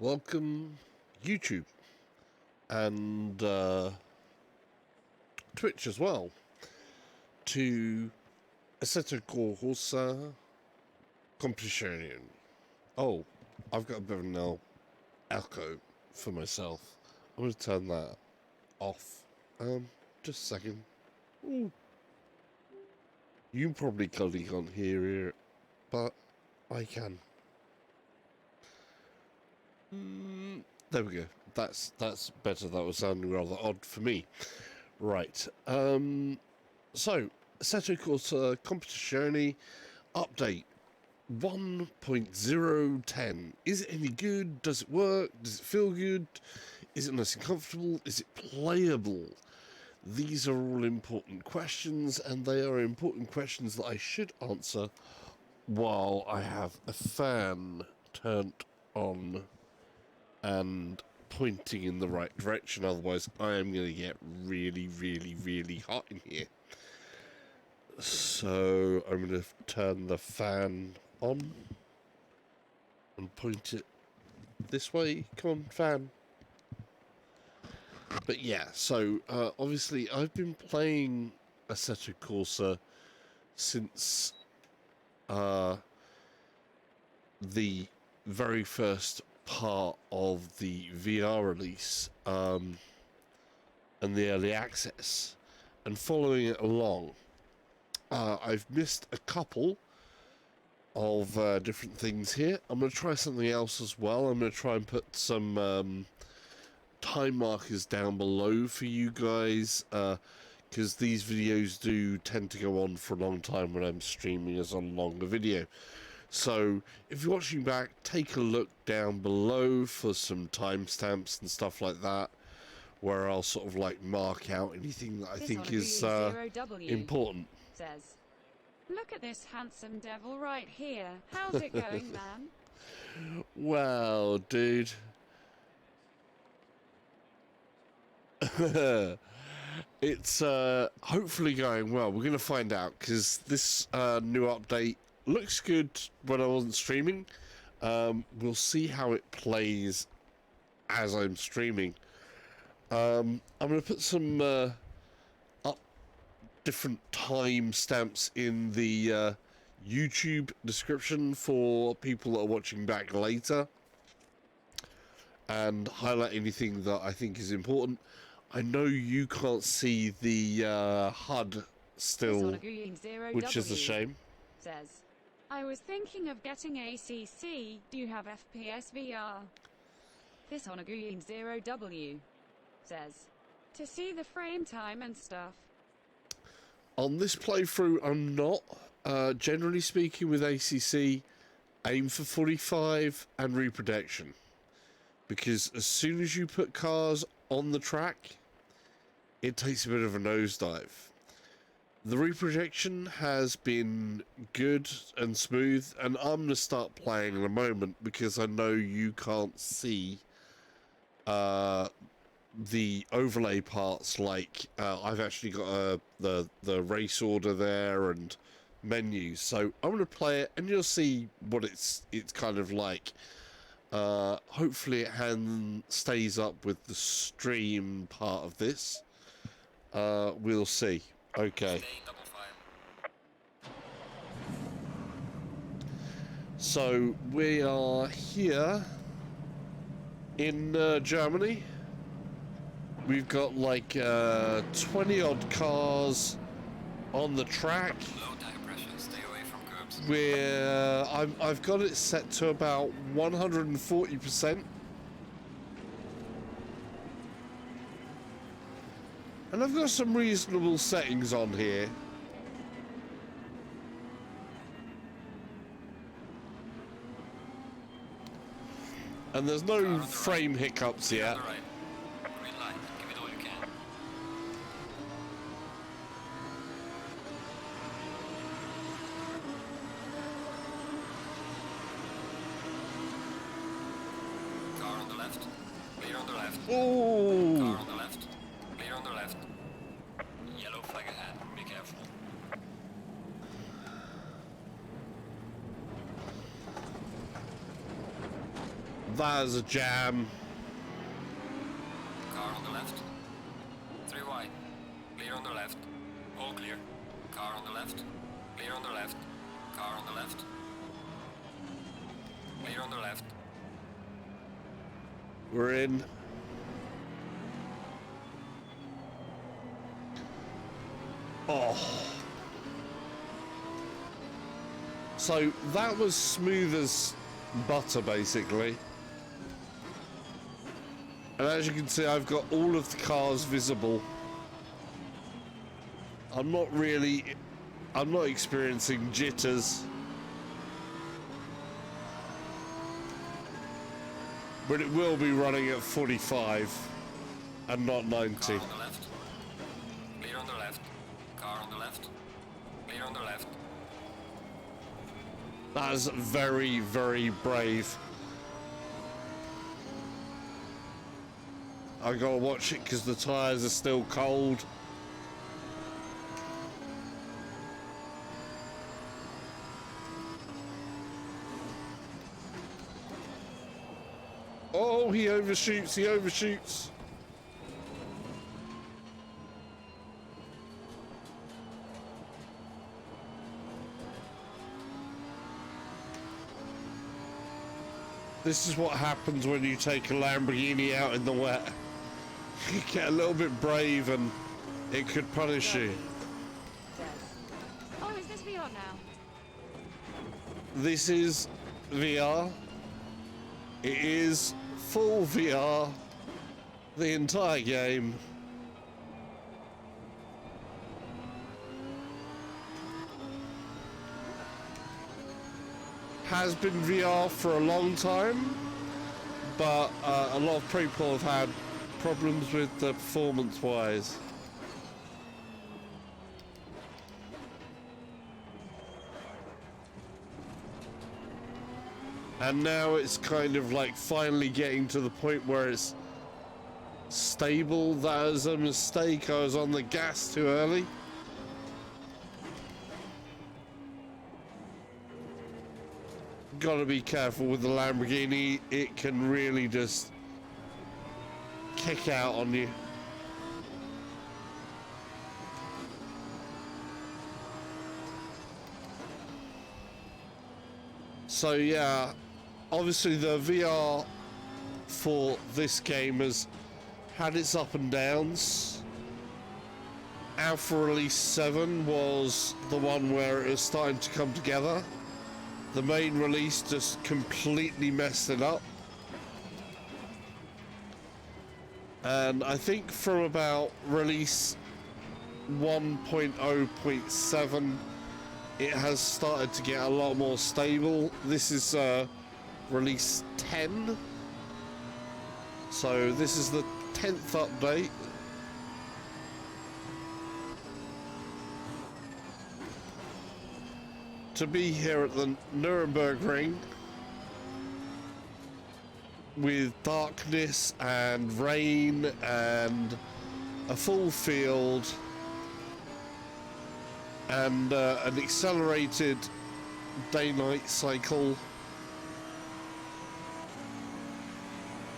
Welcome, YouTube and Twitch as well, to Assetto Corsa Competizione. Oh, I've got a bit of an echo for myself. I'm going to turn that off. Just a second. Ooh. You probably can't hear it, but I can. There we go. That's better. That was sounding rather odd for me. Right. So Assetto Corsa Competizione update 1.010. Is it any good? Does it work? Does it feel good? Is it nice and comfortable? Is it playable? These are all important questions, and they are important questions that I should answer while I have a fan turned on and pointing in the right direction. Otherwise I am going to get really, really, really hot in here. So I'm going to turn the fan on and point it this way. Come on, fan. But yeah, so obviously I've been playing Assetto Corsa since the very first part of the VR release and the early access, and following it along. I've missed a couple of different things here. I'm going to try something else as well. I'm going to try and put some time markers down below for you guys, because these videos do tend to go on for a long time when I'm streaming as a longer video. So if you're watching back, take a look down below for some timestamps and stuff like that, where I'll sort of like mark out anything that I think is important. Says, look at this handsome devil right here. How's it going, man? Well, dude. It's hopefully going well. We're going to find out, because this new update looks good when I wasn't streaming. We'll see how it plays as I'm streaming. I'm going to put some up different time stamps in the YouTube description for people that are watching back later, and highlight anything that I think is important. I know you can't see the HUD still, which is a shame. Says, I was thinking of getting ACC. Do you have FPS VR? This on a green 0W says, to see the frame time and stuff. On this playthrough, I'm not. Generally speaking, with ACC, aim for 45 and reproduction, because as soon as you put cars on the track, it takes a bit of a nosedive. The reprojection has been good and smooth, and I'm going to start playing in a moment, because I know you can't see the overlay parts. Like I've actually got the race order there and menus, so I'm going to play it and you'll see what it's kind of like. Hopefully it stays up with the stream part of this. We'll see. Okay. So we are here in Germany. We've got like 20 odd cars on the track. Low tire pressure, stay away from curbs. I've got it set to about 140%. And I've got some reasonable settings on here. And there's no frame hiccups yet. Right. Green light, give it all you can. Car on the left, clear on the left. Oh! Car on the left, clear on the left. Yellow flag ahead, be careful. That is a jam. Car on the left. 3 wide. Clear on the left. All clear. Car on the left. Clear on the left. Car on the left. Clear on the left. We're in. Oh. So that was smooth as butter, basically. And as you can see, I've got all of the cars visible. I'm not experiencing jitters. But it will be running at 45 and not 90. Car on the left. Clear on the left. Car on the left. Clear on the left. That is very, very brave. I gotta watch it because the tires are still cold. Oh, he overshoots, he overshoots. This is what happens when you take a Lamborghini out in the wet. You get a little bit brave and it could punish you. Oh, is this VR now? This is VR. It is full VR. The entire game. Has been VR for a long time, but a lot of people have had problems with the performance-wise. And now it's kind of like finally getting to the point where it's stable. That was a mistake. I was on the gas too early. Gotta be careful with the Lamborghini. It can really just kick out on you. So yeah, obviously the VR for this game has had its up and downs. Alpha Release 7 was the one where it was starting to come together. The main release just completely messed it up. And I think from about release 1.0.7, it has started to get a lot more stable. This is release 10. So this is the 10th update. To be here at the Nürburgring with darkness and rain and a full field and an accelerated day-night cycle.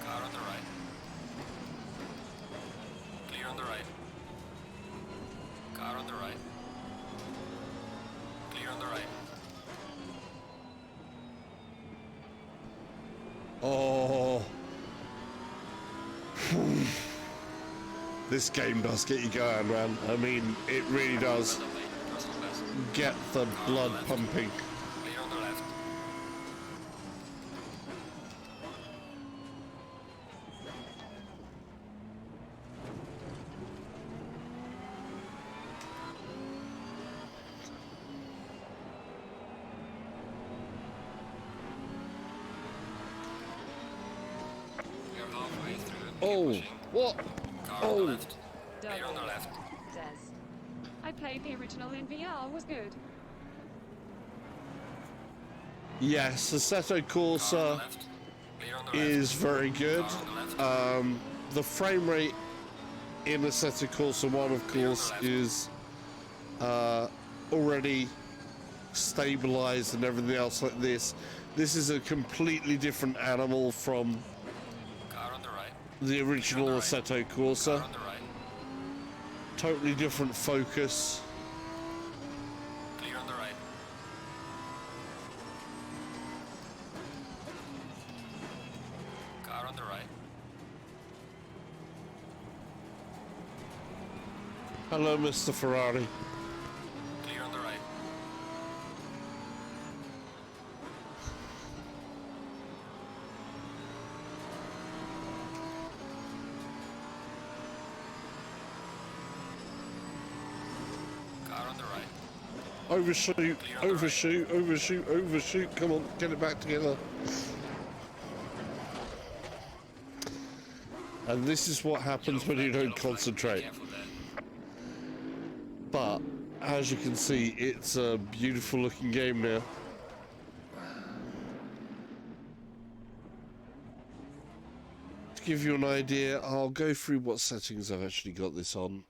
Car on the right. Clear on the right. Car on the right. Clear on the right. Oh, this game does get you going, man. I mean, it really does get the blood pumping. Clear on the left. You're halfway through. Keep Oh, pushing. what? Car on the Oh, left. Clear on the left. Says. I played the original in VR, was good. yes, Assetto Car on the Corsa left. Clear on the left. is very good. Car on the left. The frame rate in Assetto Corsa 1, of course, is already stabilized and everything else like this. This is a completely different animal from Car on the right. the original right. Assetto Car Corsa. on the right. Totally different focus. Clear on the right. Car on the right. Hello, Mr. Ferrari. Clear on the right. Car on the right. Overshoot, Clear on the overshoot, overshoot, overshoot. Come on, get it back together. And this is what happens when you don't concentrate. Careful there. But, as you can see, it's a beautiful looking game now. To give you an idea, I'll go through what settings I've actually got this on.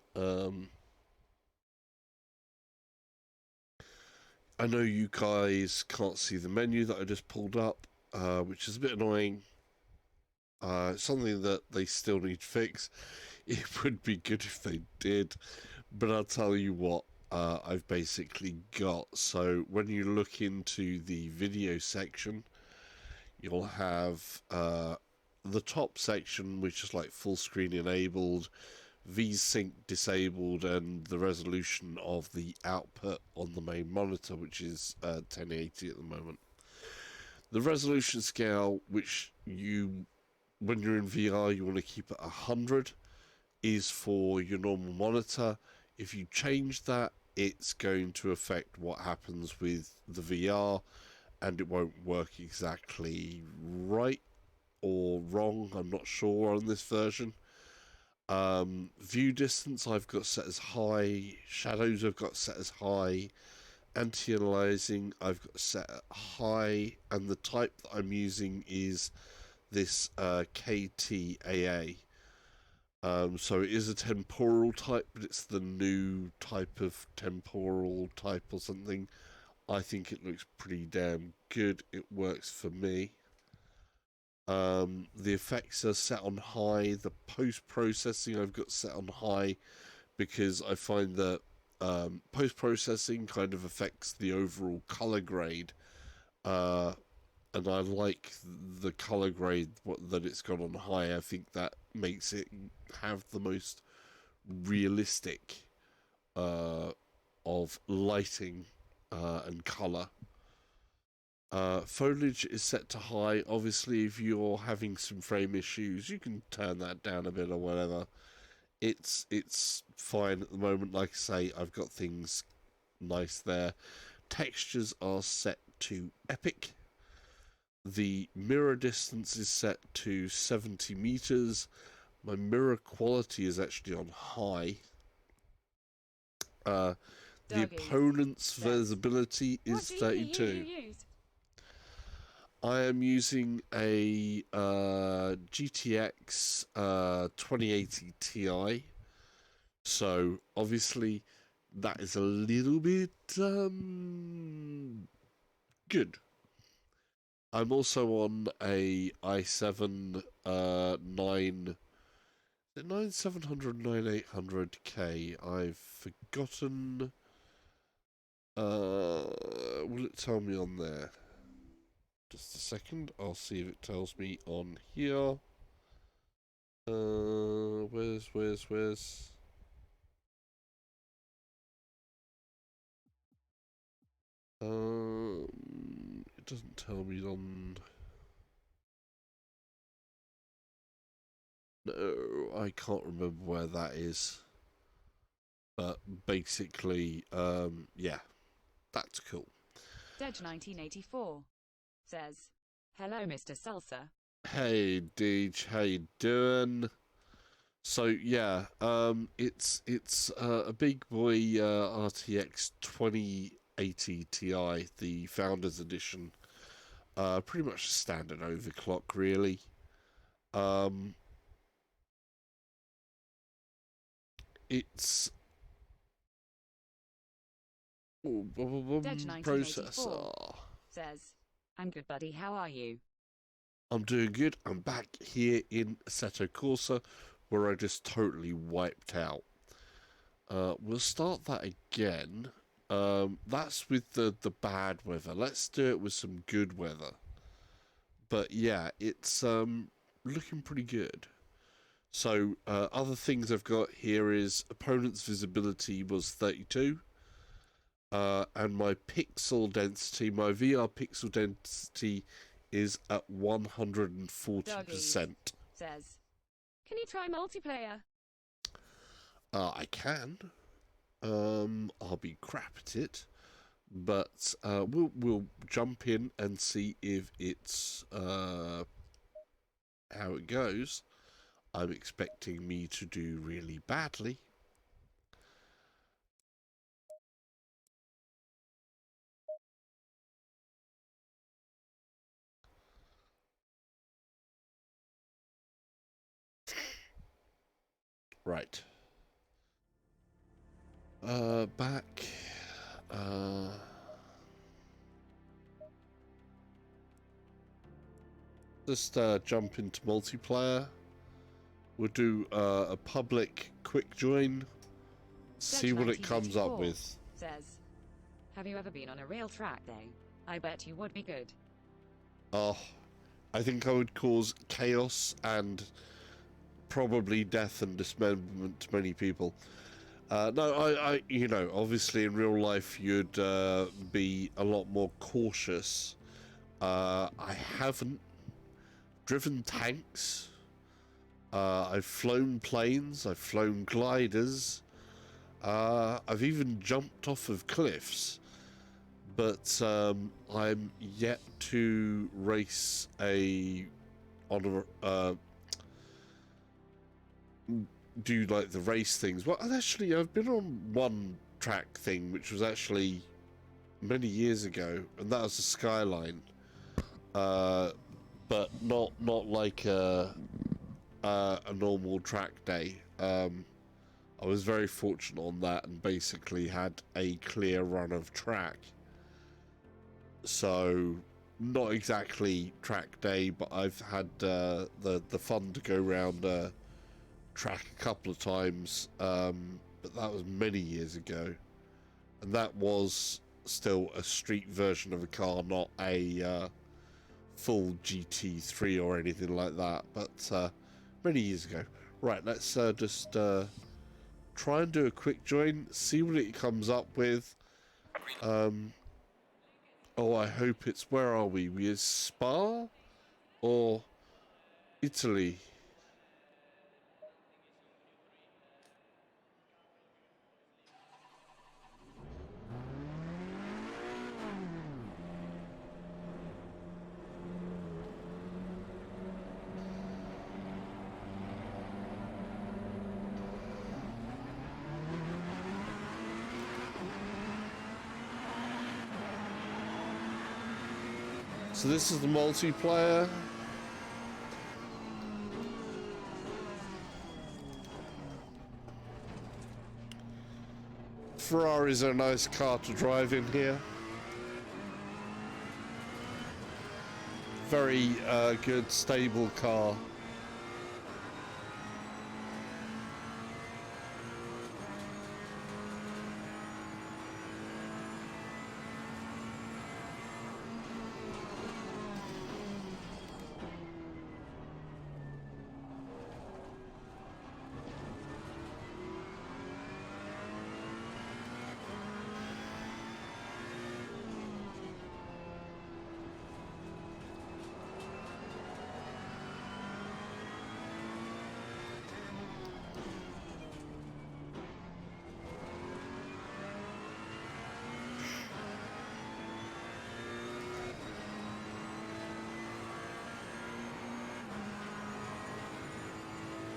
I know you guys can't see the menu that I just pulled up, which is a bit annoying. Something that they still need to fix. It would be good if they did, but I'll tell you what I've basically got. So when you look into the video section, you'll have the top section, which is like full screen enabled, V-Sync disabled, and the resolution of the output on the main monitor, which is 1080 at the moment. The resolution scale, which when you're in VR, you want to keep at 100, is for your normal monitor. If you change that, it's going to affect what happens with the VR, and it won't work exactly right or wrong. I'm not sure on this version. View distance I've got set as high. Shadows I've got set as high. Anti-aliasing I've got set at high, and the type that I'm using is this KTAA. So it is a temporal type, but it's the new type of temporal type or something. I think it looks pretty damn good. It works for me. The effects are set on high. The post-processing I've got set on high because I find that post-processing kind of affects the overall color grade. And I like the color grade that it's got on high. I think that makes it have the most realistic of lighting and color. Foliage is set to high. Obviously, if you're having some frame issues, you can turn that down a bit or whatever. It's fine at the moment. Like I say, I've got things nice there. Textures are set to epic. The mirror distance is set to 70 meters. My mirror quality is actually on high. The opponent's visibility is 32. I am using a GTX 2080 Ti. So obviously that is a little bit good. I'm also on a i7 9700 9800K. I've forgotten. Will it tell me on there? Just a second. I'll see if it tells me on here. Where's? It doesn't tell me on. No, I can't remember where that is. But basically, yeah, that's cool. Dej1984 says, "Hello, Mr. Salsa." Hey, Deej, how you doing? So yeah, it's a big boy RTX 2080 Ti, the Founders Edition. Pretty much standard overclock, really. It's processor says, I'm good, buddy. How are you? I'm doing good. I'm back here in Assetto Corsa, where I just totally wiped out. We'll start that again. That's with the bad weather. Let's do it with some good weather. But yeah, it's looking pretty good. So other things I've got here is opponent's visibility was 32. And my pixel density, my VR pixel density is at 140%. Says, can you try multiplayer? I can. I'll be crap at it, but we'll jump in and see if it's how it goes. I'm expecting me to do really badly. Right. Back. Just jump into multiplayer. We'll do a public quick join. See what it comes up with. Says, have you ever been on a real track day? I bet you would be good. Oh, I think I would cause chaos and probably death and dismemberment to many people. No, I, you know, obviously in real life you'd be a lot more cautious. I haven't driven tanks. I've flown planes. I've flown gliders. I've even jumped off of cliffs. But I'm yet to race on a do like the race things. Well, actually, I've been on one track thing, which was actually many years ago, and that was the Skyline. But not like a normal track day. I was very fortunate on that, and basically had a clear run of track. So not exactly track day, but I've had the fun to go around track a couple of times, but that was many years ago, and that was still a street version of a car, not a full GT3 or anything like that, but many years ago. Right, let's just try and do a quick join, see what it comes up with. Oh, I hope it's, where are we? We are Spa or Italy? So this is the multiplayer. Ferraris are a nice car to drive in here. Very good, stable car.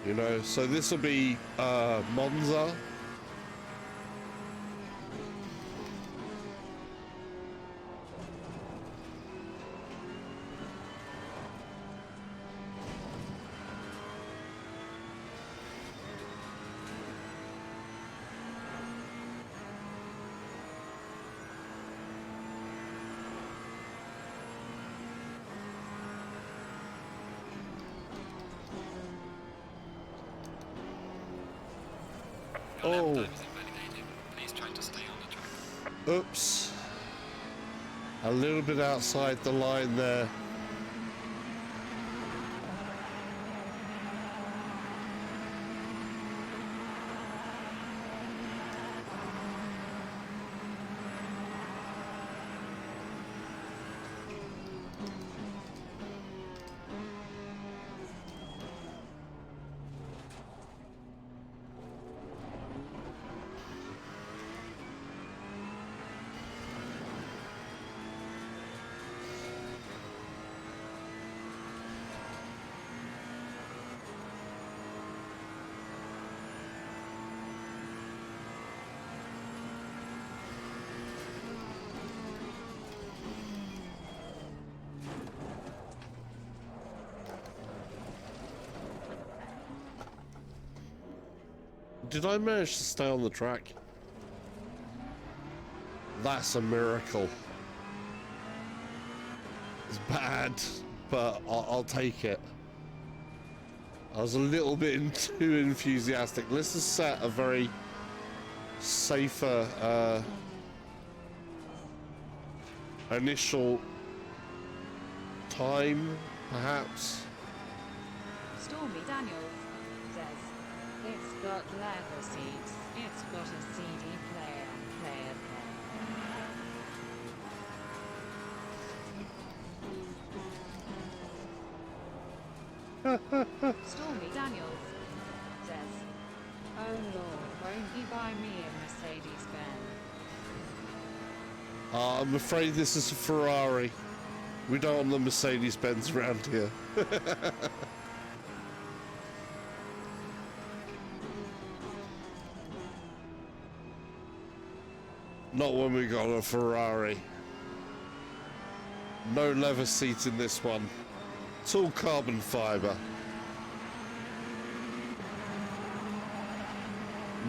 You know, so this will be Monza. Oh. Lap time is invalidated. Please try to stay on the track. Oops. A little bit outside the line there. Did I manage to stay on the track? That's a miracle. It's bad, but I'll take it. I was a little bit too enthusiastic. Let's just set a very safer initial time, perhaps. Stormy Daniels says, it's got leather seats, it's got a CD player, player. Stormy Daniels says, oh Lord, won't you buy me a Mercedes-Benz? I'm afraid this is a Ferrari. We don't want the Mercedes-Benz around here. Not when we got a Ferrari. No leather seats in this one. It's all carbon fiber.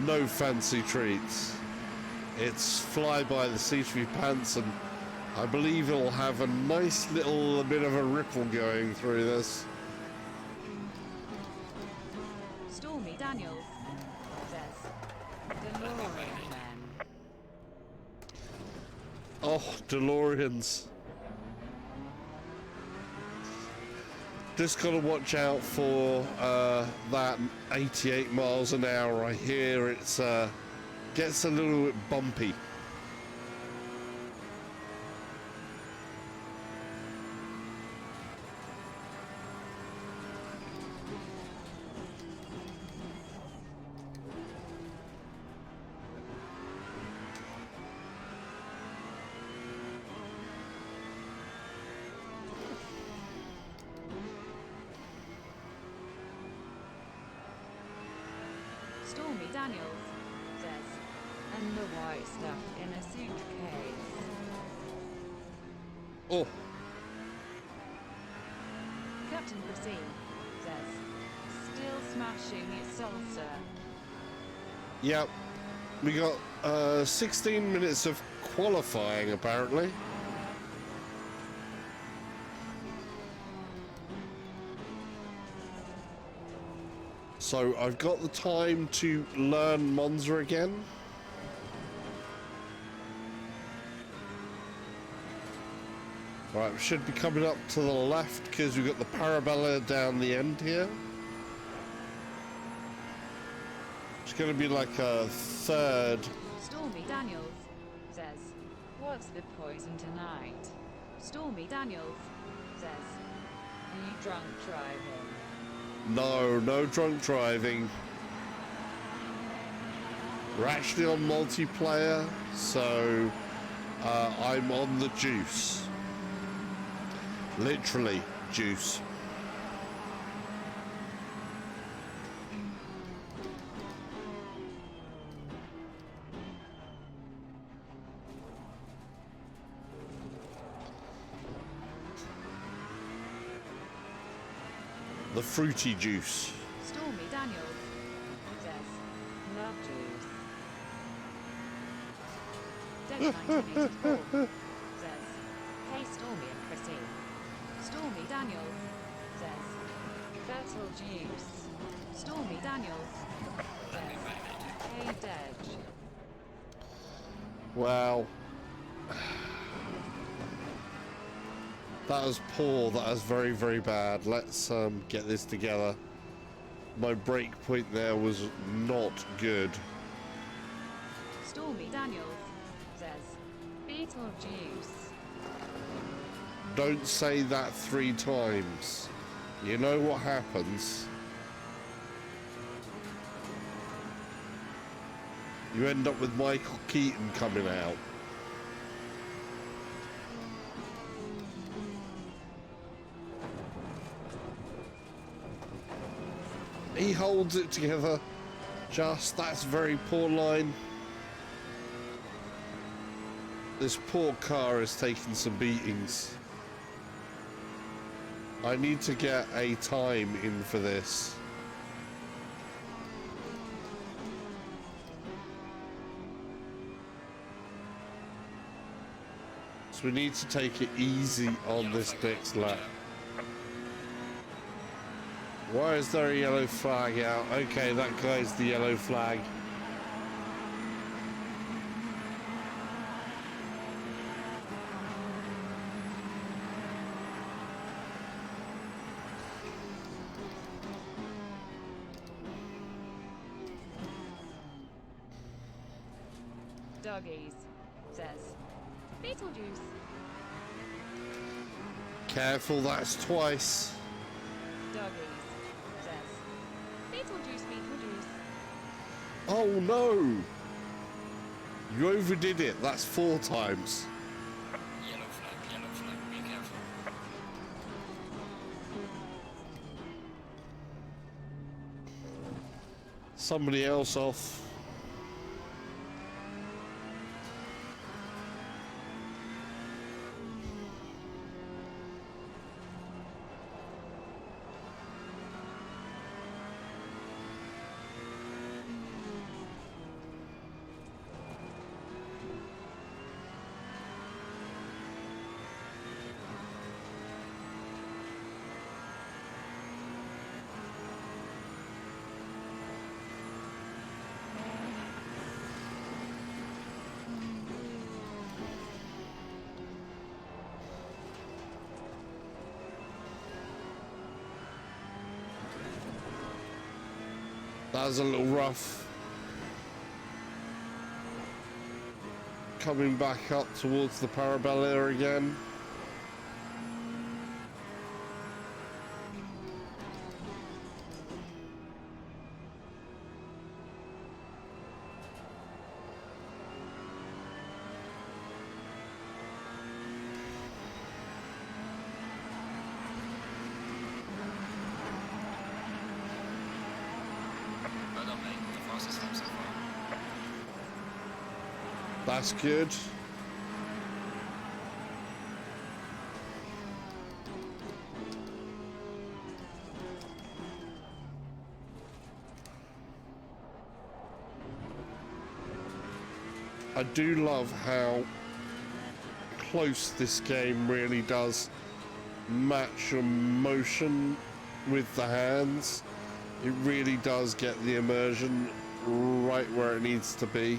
No fancy treats. It's fly by the seat of your pants, and I believe it'll have a nice little bit of a ripple going through this. Stormy Daniels says, DeLorean men. Oh, DeLoreans. Just gotta watch out for that 88 miles an hour. I hear it's gets a little bit bumpy. Stormy Daniels says, and the white stuff in a suitcase. Oh, Captain Christine says, still smashing its salsa. yep. We got 16 minutes of qualifying apparently. So I've got the time to learn Monza again. Right, we should be coming up to the left because we've got the Parabella down the end here. It's going to be like a third. Stormy Daniels says, what's the poison tonight? Stormy Daniels says, are you drunk driving? No, no drunk driving. We're actually on multiplayer, so I'm on the juice. Literally, juice. The fruity juice. Stormy Daniels says, love juice. Dead1984 says, hey Stormy and Christine. Stormy Daniels says, Betel juice. Stormy Daniels says, hey paved edge. Well, that was poor. That was very, very bad. Let's get this together. My break point there was not good. Stormy Daniels says, Beetlejuice. Don't say that 3 times. You know what happens. You end up with Michael Keaton coming out. He holds it together. That's a very poor line. This poor car is taking some beatings. I need to get a time in for this. So we need to take it easy on this next lap. Why is there a yellow flag out? Okay, that guy's the yellow flag. Doggies says, Beetlejuice. Careful, that's twice. Doggies says, Beetlejuice, Beetlejuice. Oh no! You overdid it. That's 4 times. Yellow flag, be careful. Somebody else off. That was a little rough. Coming back up towards the Parabella again. Well done, mate. The fastest lap so far. That's good. I do love how close this game really does match your motion with the hands. It really does get the immersion right where it needs to be.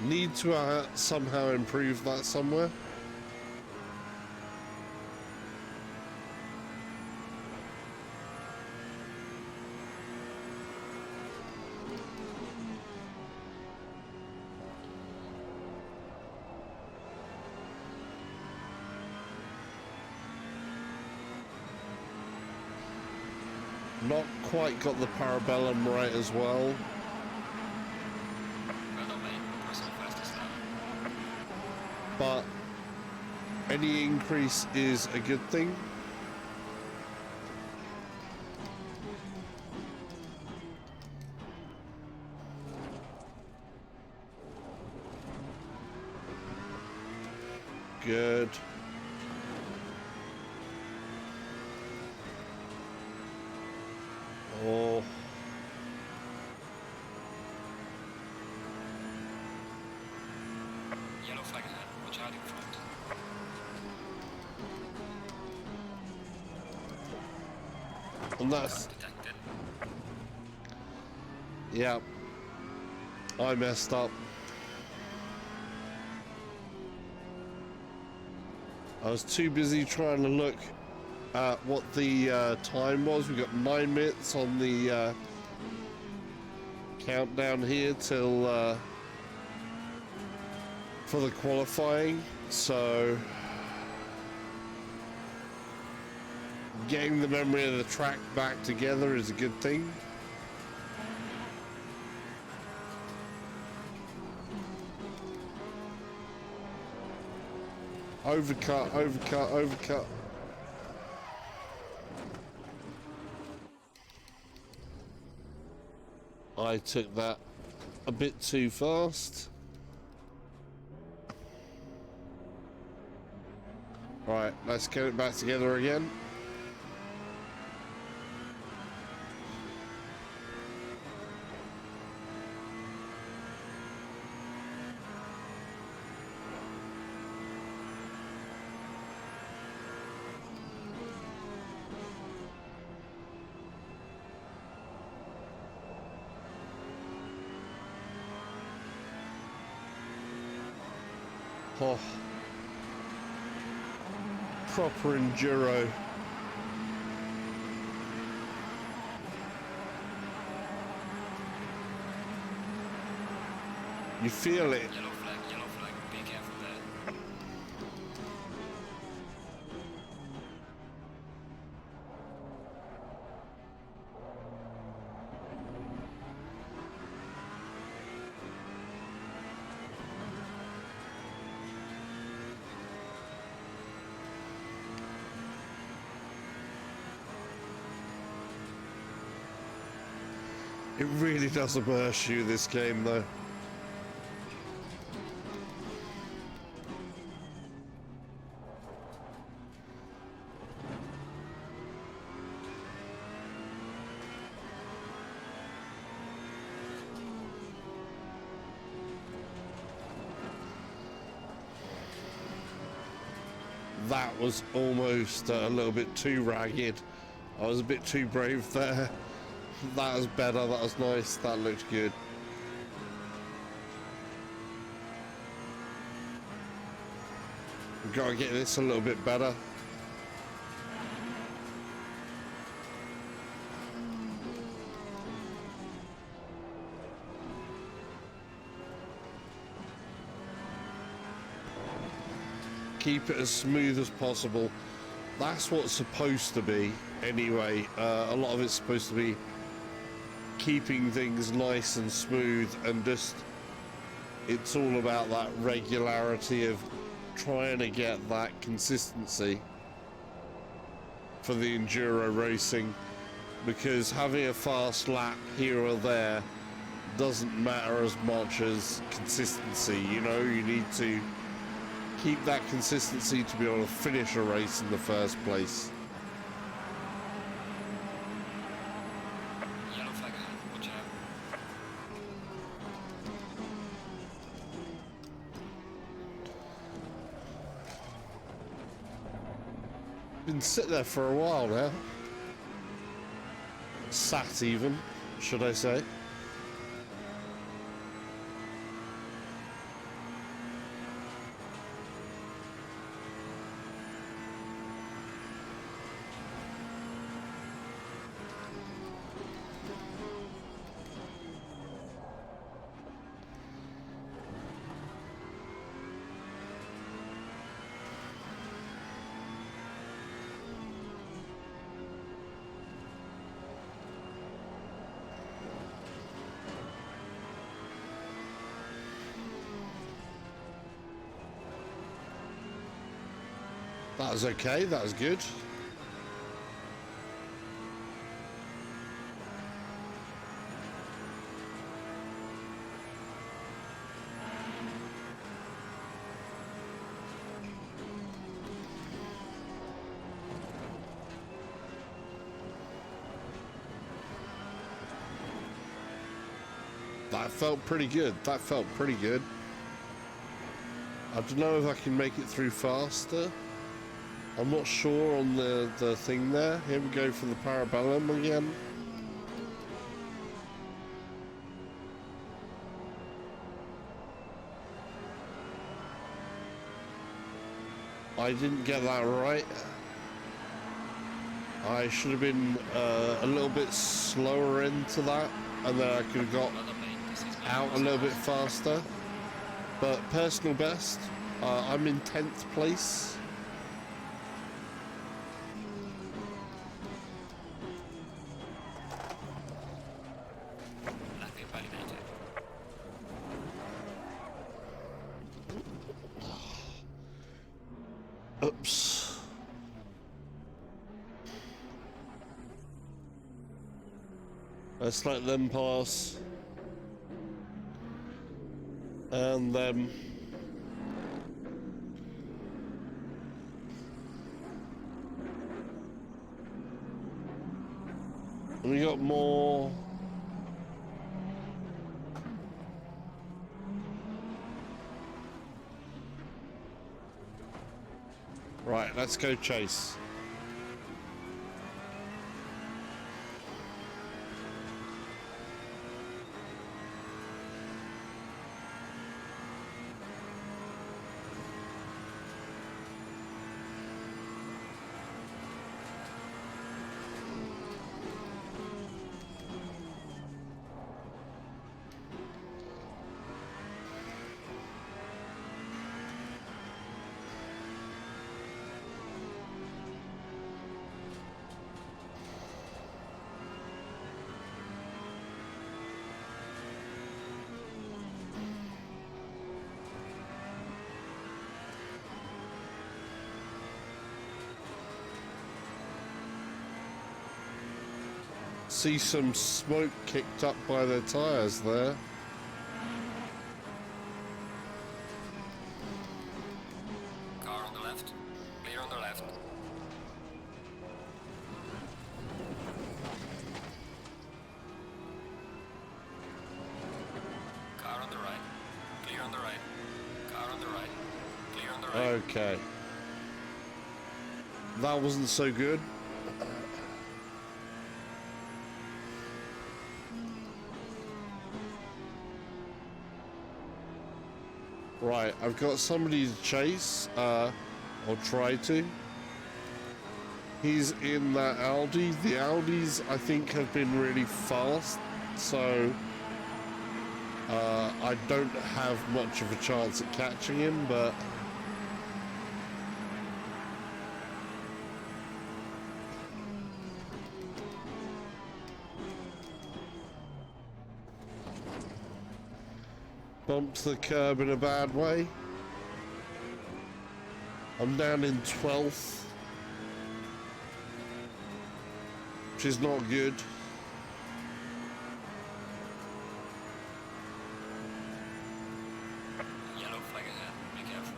Need to somehow improve that somewhere. not quite got the parabellum right as well. Well done, mate. Personal fastest lap. But any increase is a good thing. Good. Oh. Yellow flag ahead. Watch out in front. And that's, Detected. yeah, I messed up. I was too busy trying to look at what the time was. We got 9 minutes on the countdown here till for the qualifying. So getting the memory of the track back together is a good thing. Overcut, overcut, overcut. I took that a bit too fast. Right, let's get it back together again. Oh, proper enduro. You feel it. Yellow flag, yellow flag. Be careful there. It really does immerse you, this game, though. That was almost a little bit too ragged. I was a bit too brave there. That was better, that was nice, that looked good. We've got to get this a little bit better. Keep it as smooth as possible. That's what's supposed to be anyway. A lot of it's supposed to be keeping things nice and smooth, and just it's all about that regularity of trying to get that consistency for the enduro racing, because having a fast lap here or there doesn't matter as much as consistency. You know, you need to keep that consistency to be able to finish a race in the first place. Yellow flag ahead. Watch out. Been sitting there for a while now. Sat even, should I say. That was okay, that was good. That felt pretty good. That felt pretty good. I don't know if I can make it through faster. I'm not sure on the thing there. Here we go for the Parabellum again. I didn't get that right. I should have been a little bit slower into that, and then I could have got out a little bit faster. But personal best, I'm in 10th place. Oops. Let's let them pass. And then we got more. Right, let's go chase. See some smoke kicked up by their tires there. Car on the left. Clear on the left. Car on the right. Clear on the right. Car on the right. Clear on the right. Okay. That wasn't so good. Right, I've got somebody to chase, or try to. He's in that Audi. The Audis, I think, have been really fast, so I don't have much of a chance at catching him, but bumped the curb in a bad way. I'm down in 12th, which is not good. Yellow flag ahead. Be careful.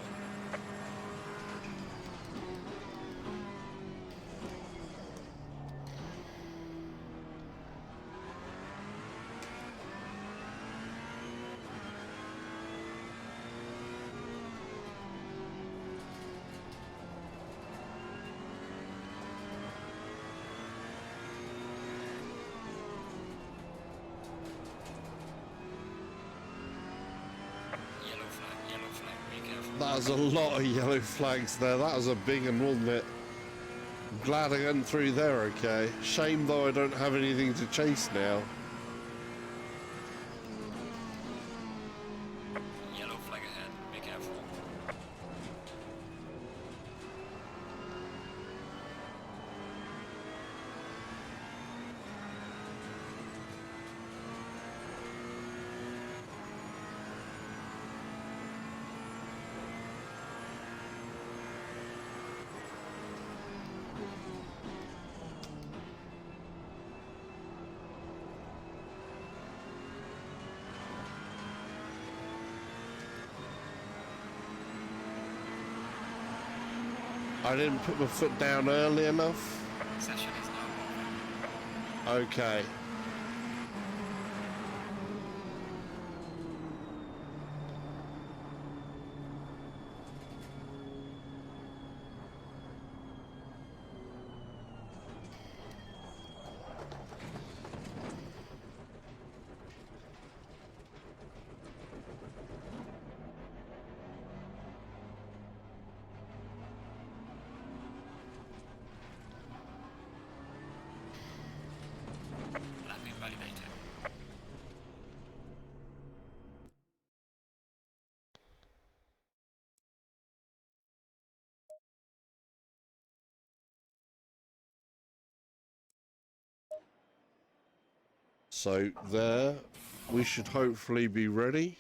Yellow flag. Be careful. That was a lot of yellow flags there. That was a big one, wasn't it? I'm glad I went through there okay. Shame though I don't have anything to chase now. Yellow flag ahead. Be careful. I didn't put my foot down early enough. Session is now over. Okay. Lap invalidated. So there, we should hopefully be ready.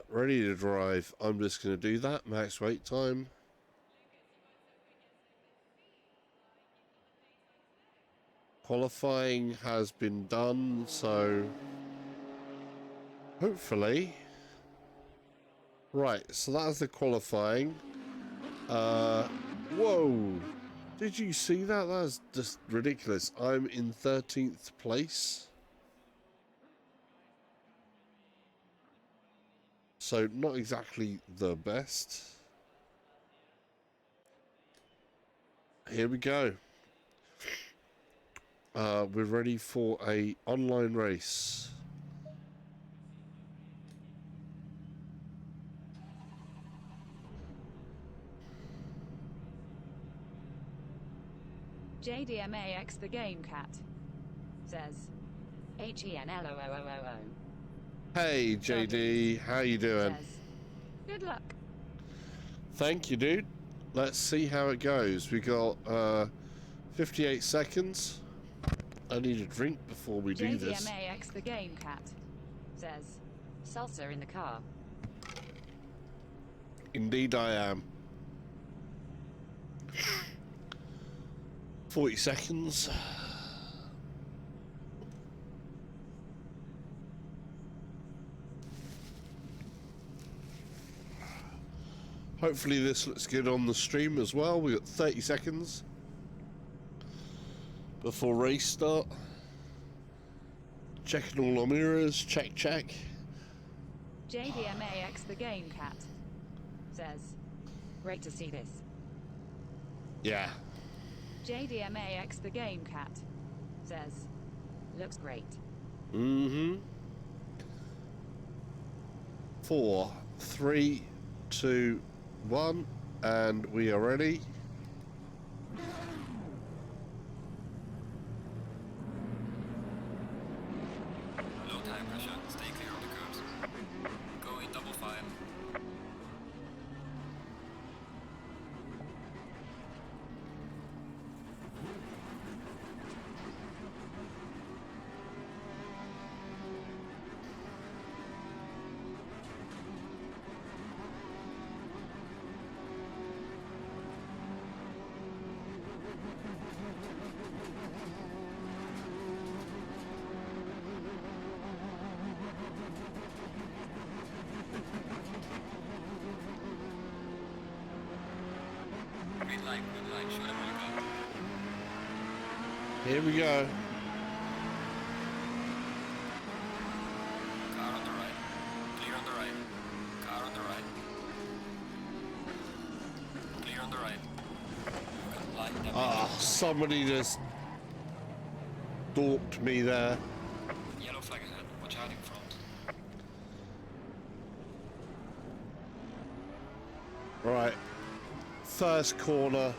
Ready to drive. I'm just going to do that. Max wait time. Qualifying has been done, so hopefully. Right, so that's the qualifying. Whoa! Did you see that? That's just ridiculous. I'm in 13th place. So not exactly the best. Here we go. We're ready for a online race. JDMAX the Game Cat says HENLOOOOO. Hey JD, how you doing? Says, good luck. Thank you, dude. Let's see how it goes. We got 58 seconds. I need a drink before we do this. JDMAX the Game Cat says, salsa in the car. Indeed I am. 40 seconds. Hopefully this looks good on the stream as well. We got 30 seconds before race start. Checking all our mirrors. Check, check. JDMAX the Game Cat says, great to see this. Yeah. JDMAX the Game Cat says, looks great. Mm-hmm. 4, 3, 2, 1, and we are ready. Low tire pressure. Stay clear of the curves. Go in double file. Green light, show them where you go. Here we go. Car on the right. Clear on the right. Car on the right. Clear on the right. Light damage. Ah, somebody just dorked me there. Yellow flag ahead. Watch out in front. Right. First corner,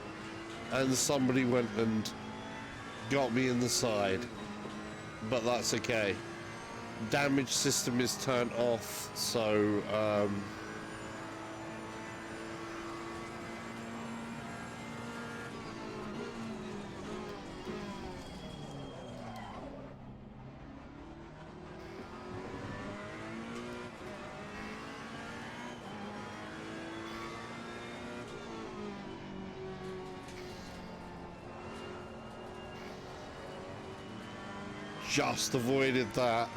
and somebody went and got me in the side. But that's okay. Damage system is turned off, so just avoided that.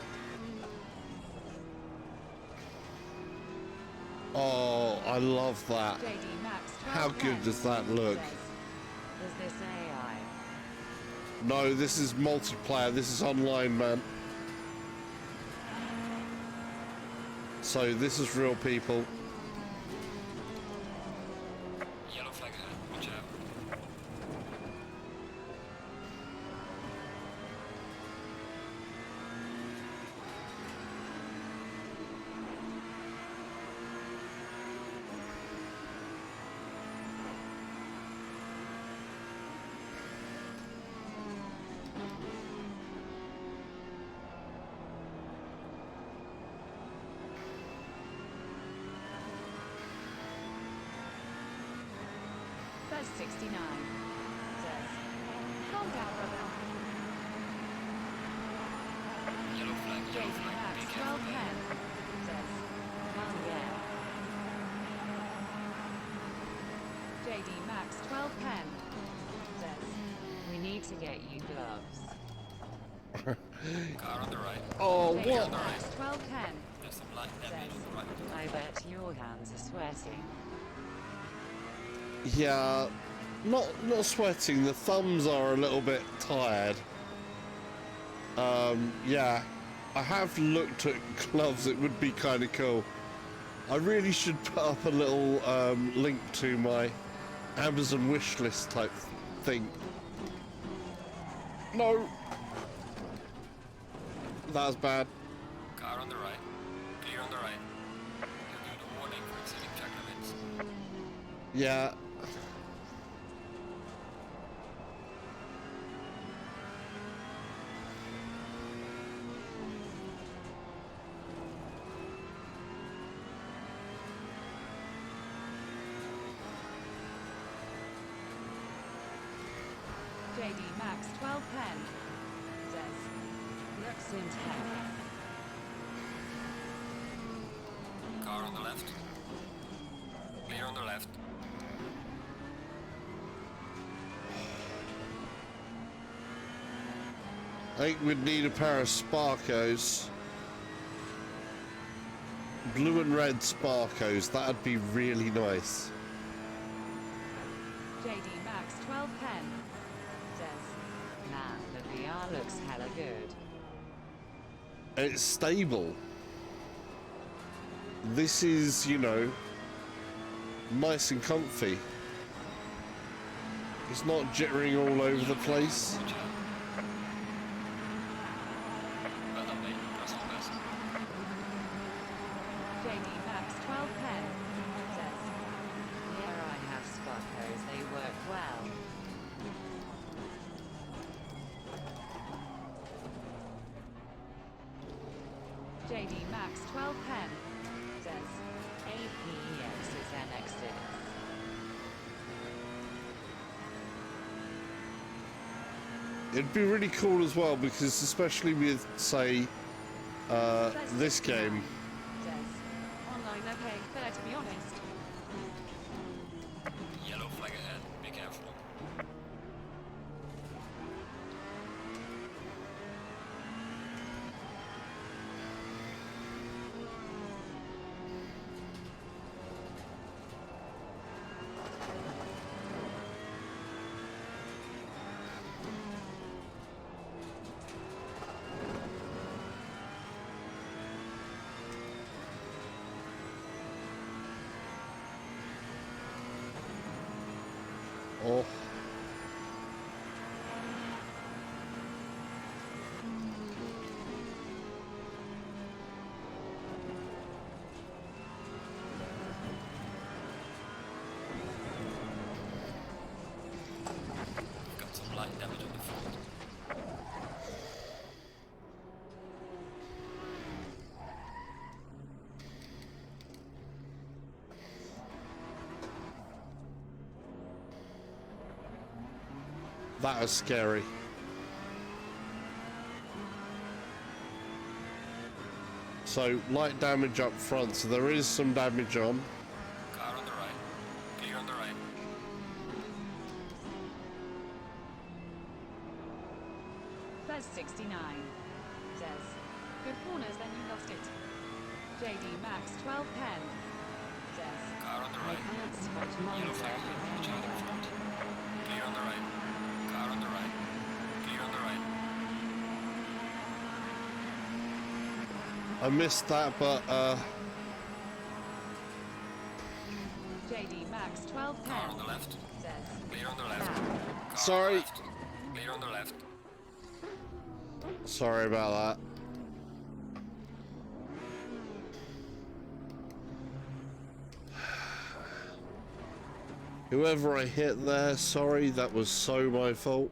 Oh, I love that. JD Max 12 How good does that look? Is this AI? No, this is multiplayer. This is online, man. So this is real people. Yellow flag ahead. Watch out. Buzz 69 says, calm down, brother. Yellow flag. Yellow JD flag. Be Max careful 1210 there. says, oh yeah. JD Max 1210 says, we need to get you gloves. Car on the right. Oh, JD what? Max 1210 There's some light damage says, on the right. I bet your hands are sweating. Yeah, not sweating. The thumbs are a little bit tired. Yeah, I have looked at gloves. It would be kind of cool. I really should put up a little link to my Amazon wish list type thing. No, that was bad. Car on the right. Clear on the right. You'll give a warning for exceeding track limits. Yeah. JD Max 1210 says, looks intense. Car on the left. Clear on the left. I think we'd need a pair of Sparkos. Blue and red Sparkos. That'd be really nice. JD Max 1210 says, man, the VR looks hella good. It's stable. This is, you know, nice and comfy. It's not jittering all over the place. Watch out. Well done, mate. Press on, press. JD Max 1210 says, here I have Sparkos, they work well. JD Max 1210 says, APEX is NX6. It'd be really cool as well because especially with, say, this game. Says, online okay, fair to be honest. Yellow flag ahead. Be careful. Oh. Got some light damage on the front. That was scary. So, light damage up front, so there is some damage on. Car on the right. Clear on the right. Buzz 69 says, good corners, then you lost it. JD Max 1210 Car on the I right. can't spot Yellow Monza flag from ahead. Watch out in front. Clear on the right. Car on the right. Clear on the right. I missed that, but JD Max Car 1210 on the left. says, Clear on the left. Now. Car on the sorry. left. Clear on the left. Sorry about that. Whoever I hit there, sorry, that was so my fault.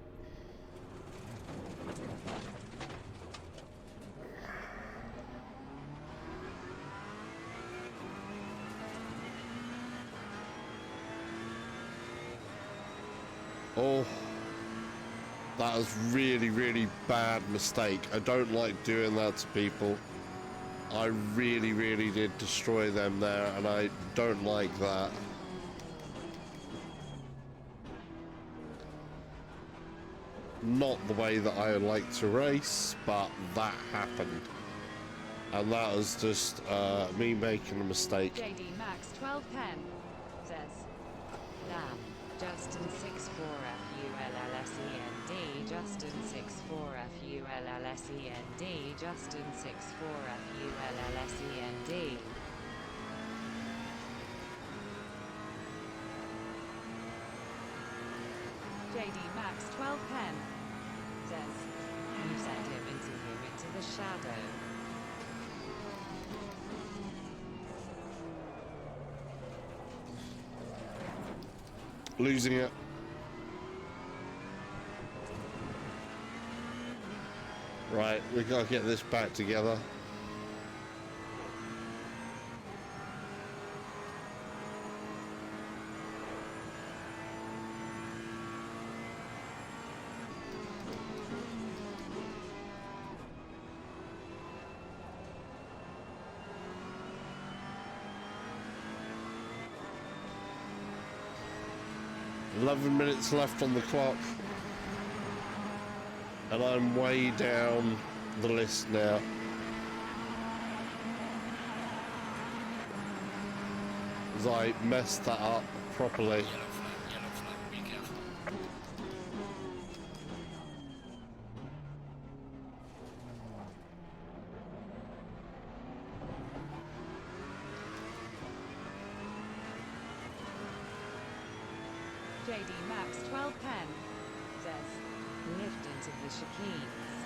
Oh, that was really, really bad mistake. I don't like doing that to people. I really, really did destroy them there, and I don't like that. Not the way that I like to race, but that happened. And that was just me making a mistake. JD Max 1210 says, Lamb, Justin 64FULLSEND, Justin 64FULLSEND, Justin 64FULLSEND. JD Max 1210 says, You sent him into the shadow. Losing it. Right, we gotta get this back together. Minutes left on the clock, and I'm way down the list now. As I messed that up properly. Yellow flag, be careful. JD Max 1210 says, Lift into the chicanes.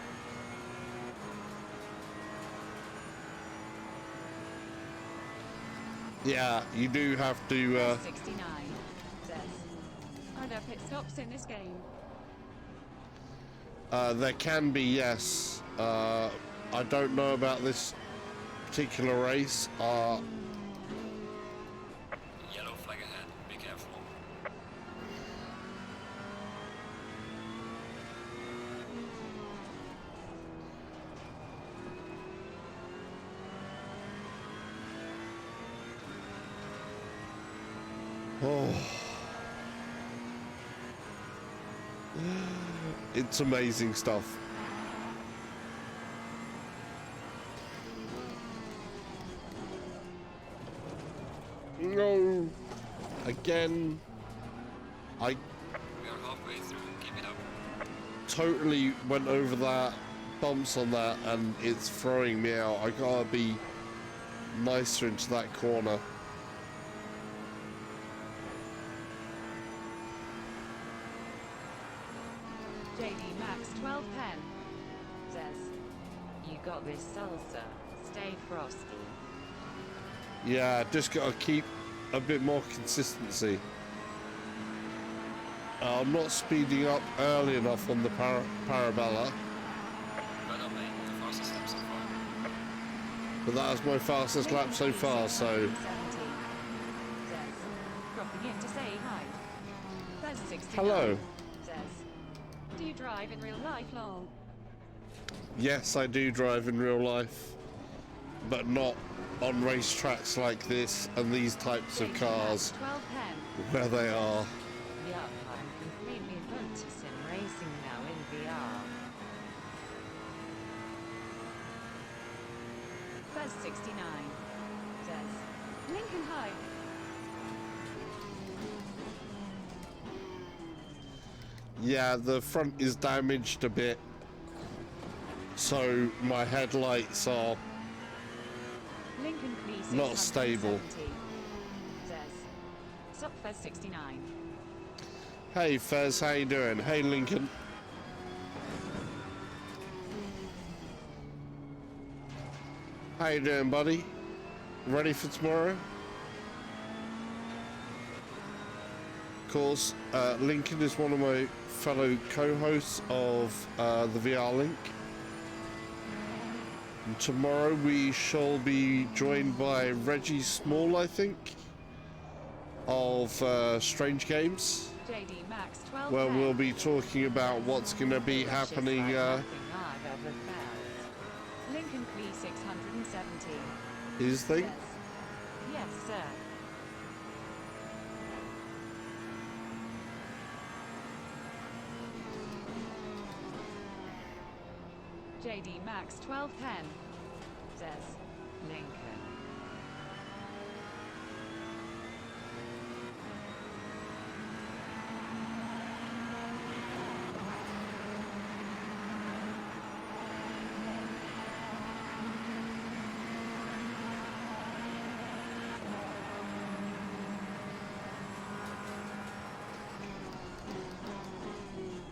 Yeah, you do have to 69 says, Are there pit stops in this game? there can be, yes. I don't know about this particular race. Yellow flag ahead. Be careful. Oh. It's amazing stuff. No. Again. I We are halfway through. Keep it up. totally went over that, bumps on that, and it's throwing me out. I gotta be nicer into that corner. JD Max 1210 says, You got this salsa. Stay frosty. Yeah, just gotta keep a bit more consistency. I'm not speeding up early enough on the Parabella, Well done, mate. The fastest lap so far. but that was my fastest lap so far, so 17 says, Dropping in to say hi. There's 69 hello. says, Do you drive in real life, lol? Yes, I do drive in real life, but not on racetracks like this and these types of cars 1210. where they are. Yup, I'm completely hooked to sim racing now in VR. There's 69 says, Lincoln High. Yeah, the front is damaged a bit, so my headlights are Lincoln P not stable. Says Supfez 69. Hey Fez, how you doing? Hey Lincoln. How you doing, buddy? Ready for tomorrow? Of course, Lincoln is one of my fellow co-hosts of the VR Link. And tomorrow we shall be joined by Reggie Small, I think, of Strange Games, JD Max 12. where we'll be talking about what's going to be happening. Lincoln P670. His thing. Says, yes, sir. JD Max 1210 says, Lincoln.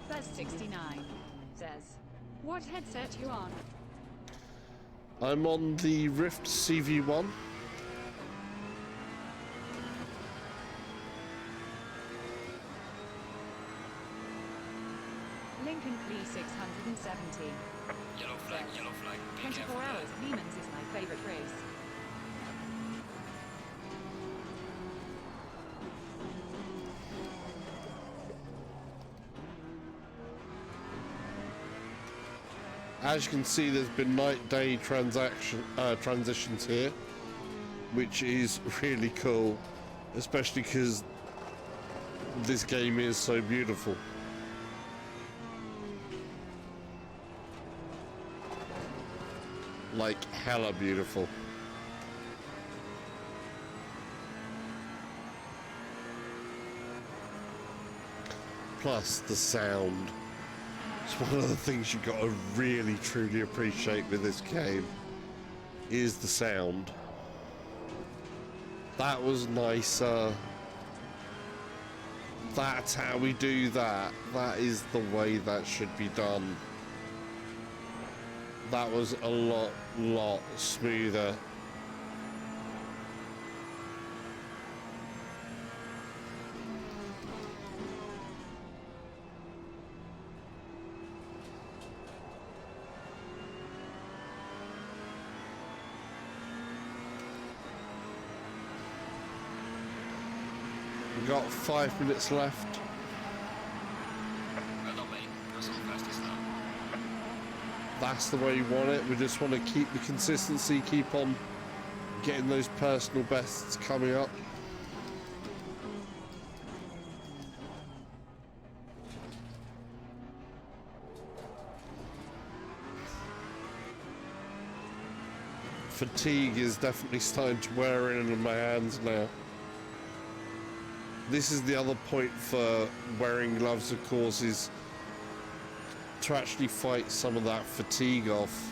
Buzz 69 says, what headset you on? I'm on the Rift CV1. Lincoln P670. Yellow flag, yellow flag. Be 24 careful. hours Lehman's is my favorite race. As you can see, there's been night-day transitions here, which is really cool, especially because this game is so beautiful. Like, hella beautiful. Plus the sound. It's one of the things you've got to really truly appreciate with this game is the sound. That was nice. That's how we do that. That is the way that should be done. That was a lot smoother. We've got 5 minutes left. Well done, mate. You're so fastest now. That's the way you want it. We just want to keep the consistency, keep on getting those personal bests coming up. Fatigue is definitely starting to wear in my hands now. This is the other point for wearing gloves, of course, is to actually fight some of that fatigue off.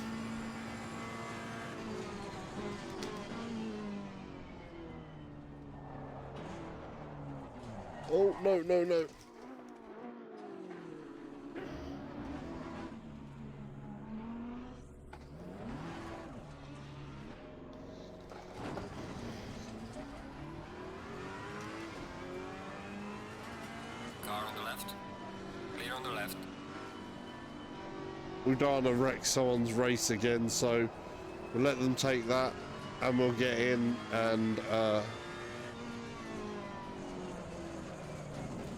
Oh, no, no, no. Car on the left. Clear on the left. We don't want to wreck someone's race again, so we'll let them take that and we'll get in and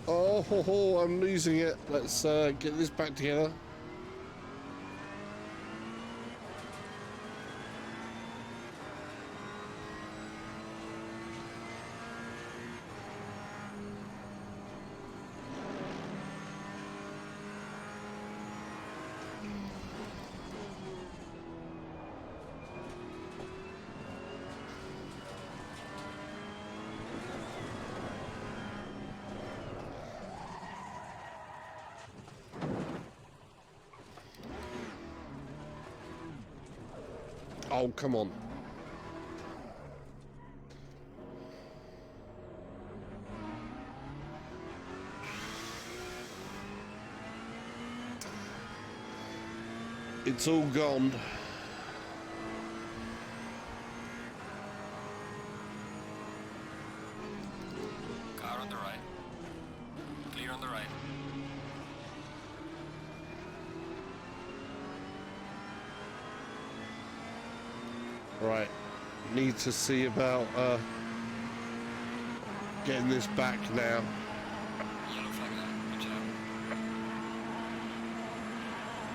oh ho, ho, I'm losing it. Let's get this back together. Oh, come on. It's all gone. Car on the right. Clear on the right. Right. Need to see about getting this back now. Yellow flag out. Good job.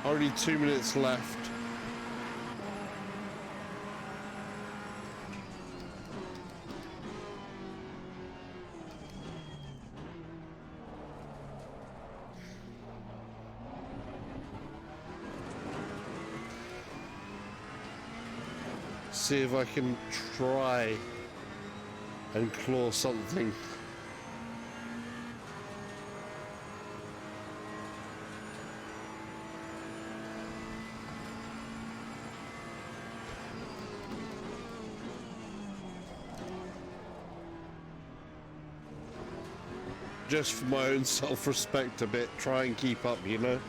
Only 2 minutes left. See if I can try and claw something. Just for my own self-respect a bit, try and keep up, you know?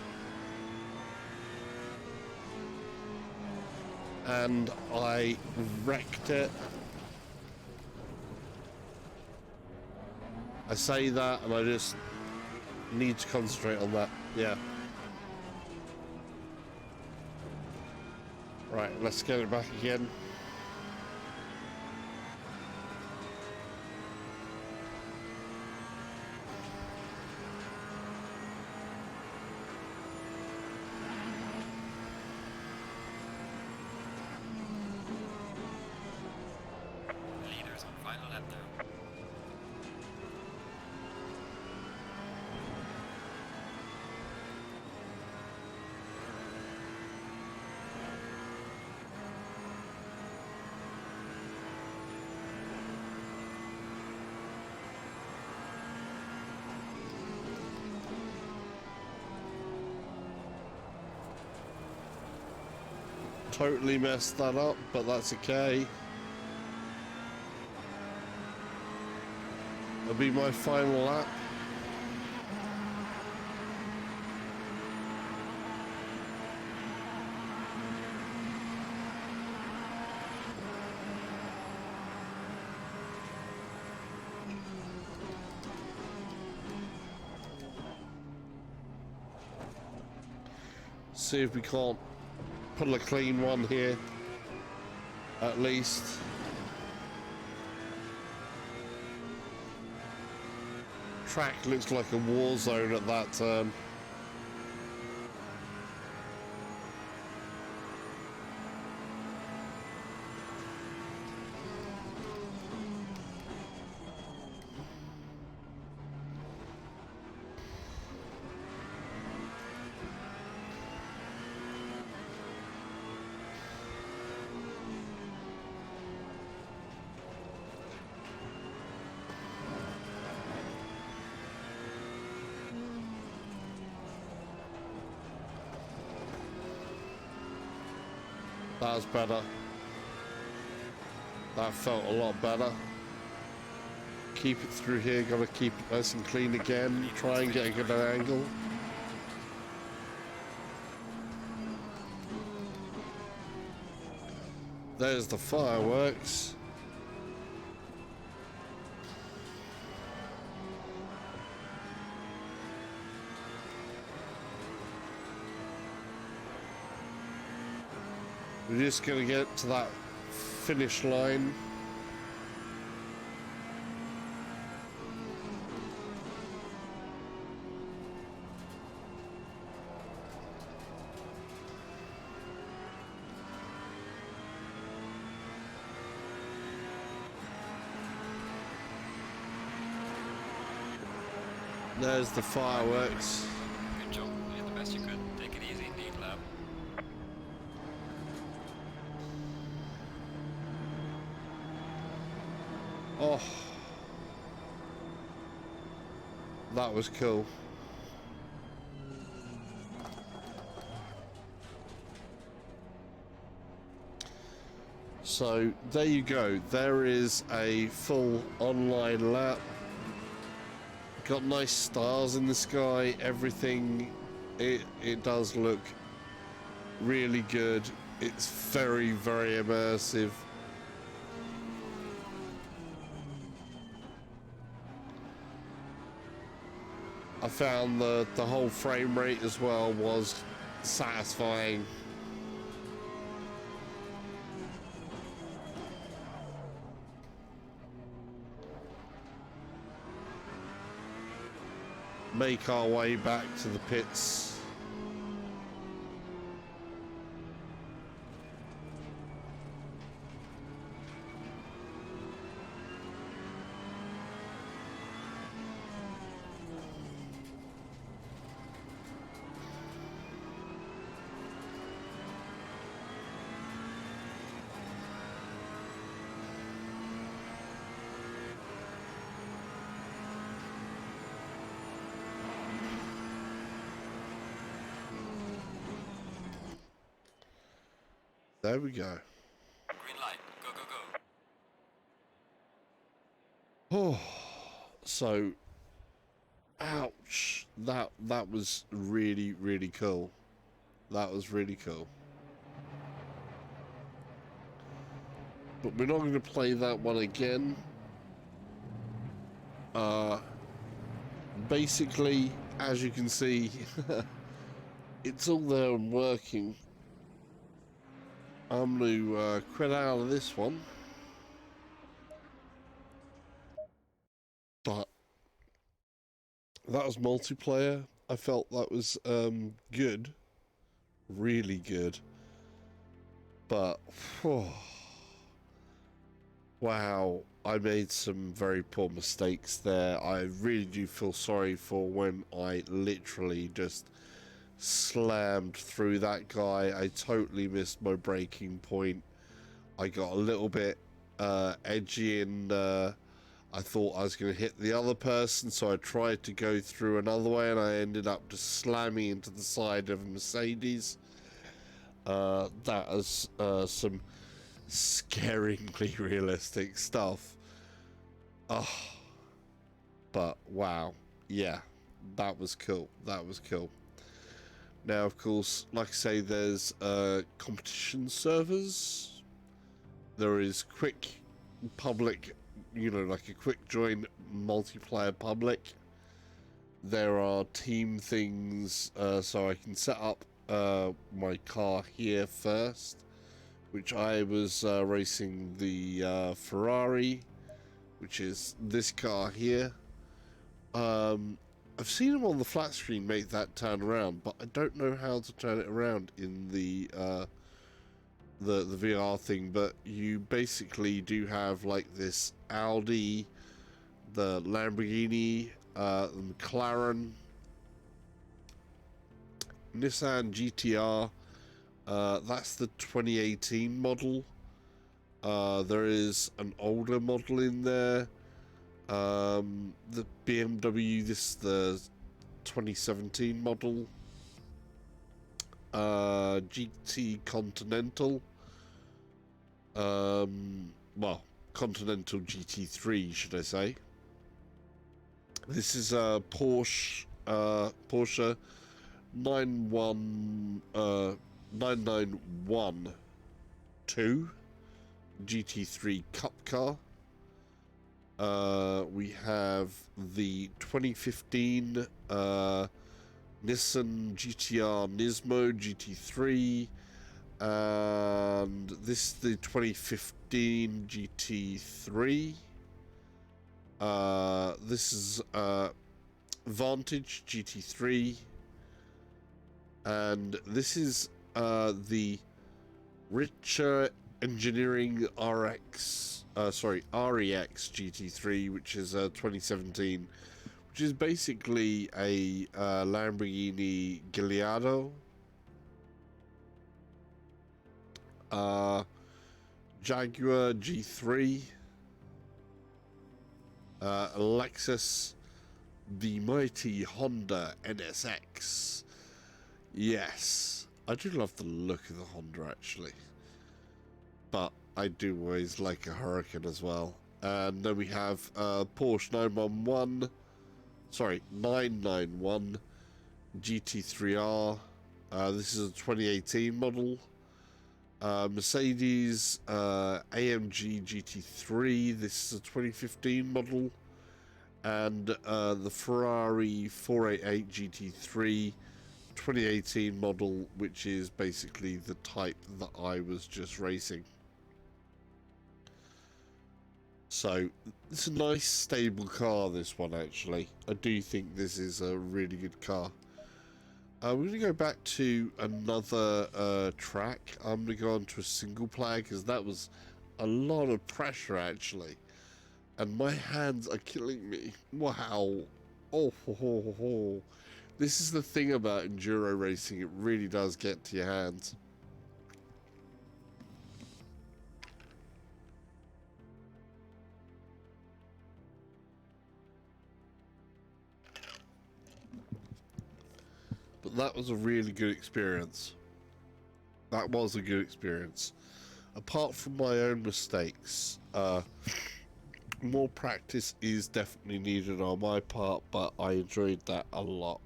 And I wrecked it. I say that and I just need to concentrate on that. Yeah. Right, let's get it back again. Leaders on final lap now. Totally messed that up, but that's okay. It'll be my final lap. See if we can't pull a clean one here, at least. Track looks like a war zone at that turn. That was better. That felt a lot better. Keep it through here, gotta keep it nice and clean again. Try and get a good angle. There's the fireworks. We're just gonna get to that finish line. There's the fireworks. Good job. You did the best you could. Take it easy. Lead lap. Oh, that was cool. So there you go. There is a full online lap. Got nice stars in the sky. Everything. It does look really good. It's very, very immersive. I found the whole frame rate as well was satisfying. Make our way back to the pits. There we go. Green light. Go, go, go. Oh, so, ouch. That was really, really cool. That was really cool. But we're not going to play that one again. Basically, as you can see, it's all there and working. I'm going to quit out of this one. But that was multiplayer. I felt that was good. Really good. But, wow, I made some very poor mistakes there. I really do feel sorry for when I literally just slammed through that guy. I totally missed my braking point. I got a little bit edgy and I thought I was going to hit the other person, so I tried to go through another way and I ended up just slamming into the side of a Mercedes. That is some scaringly realistic stuff. Oh, but wow, yeah, that was cool. That was cool. Now, of course, like I say, there's competition servers. There is quick public, you know, like a quick join multiplayer public. There are team things, so I can set up my car here first, which I was racing the Ferrari, which is this car here. I've seen them on the flat screen make that turn around, but I don't know how to turn it around in the VR thing. But you basically do have like this Audi, the Lamborghini, the McLaren, Nissan GTR. That's the 2018 model. There is an older model in there. The BMW, this is the 2017 model. GT Continental. Well, Continental GT3, should I say. This is a Porsche 9912 GT3 Cup car. We have the 2015 Nissan GTR Nismo GT3, and this is the 2015 GT3. This is Vantage GT3, and this is the Richer Engineering REX GT3, which is 2017, which is basically a Lamborghini Gallardo. Jaguar G3, Lexus, the mighty Honda NSX. Yes, I do love the look of the Honda actually, but I do always like a Hurricane as well. And then we have Porsche 991 GT3R. This is a 2018 model. Mercedes AMG GT3. This is a 2015 model. And the Ferrari 488 GT3 2018 model, which is basically the type that I was just racing. So it's a nice stable car, this one actually. I do think this is a really good car. We're going to go back to another track. I'm going to go on to a single player because that was a lot of pressure actually. And my hands are killing me. Wow. Oh, ho, ho, ho. This is the thing about enduro racing. It really does get to your hands. But that was a really good experience. That was a good experience. Apart from my own mistakes, more practice is definitely needed on my part, but I enjoyed that a lot.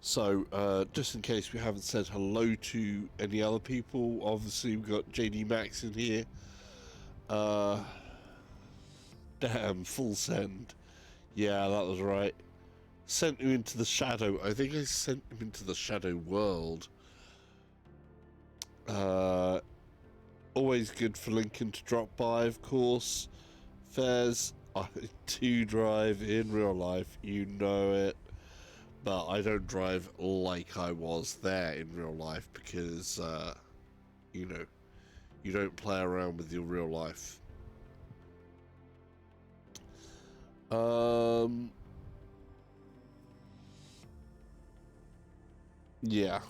So, just in case we haven't said hello to any other people, obviously we've got JD Max in here. Damn, full send. Yeah, that was right. Sent him into the shadow. I think I sent him into the shadow world. Always good for Lincoln to drop by, of course. Fairs, I do drive in real life, you know it. But I don't drive like I was there in real life because, you know, you don't play around with your real life. Yeah,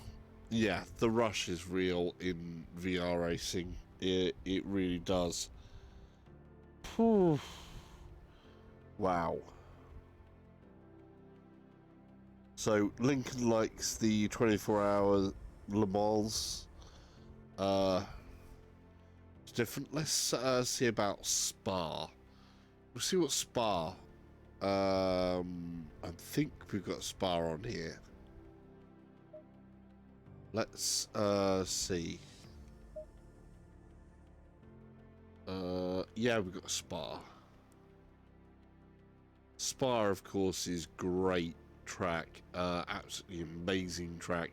the rush is real in VR racing. It really does. Whew. Wow. So Lincoln likes the 24-hour Le Mans. It's different. Let's see about Spa. We'll see what Spa. I think we've got Spa on here. Let's see. Yeah, we've got Spa. Spa, of course, is great track. Absolutely amazing track.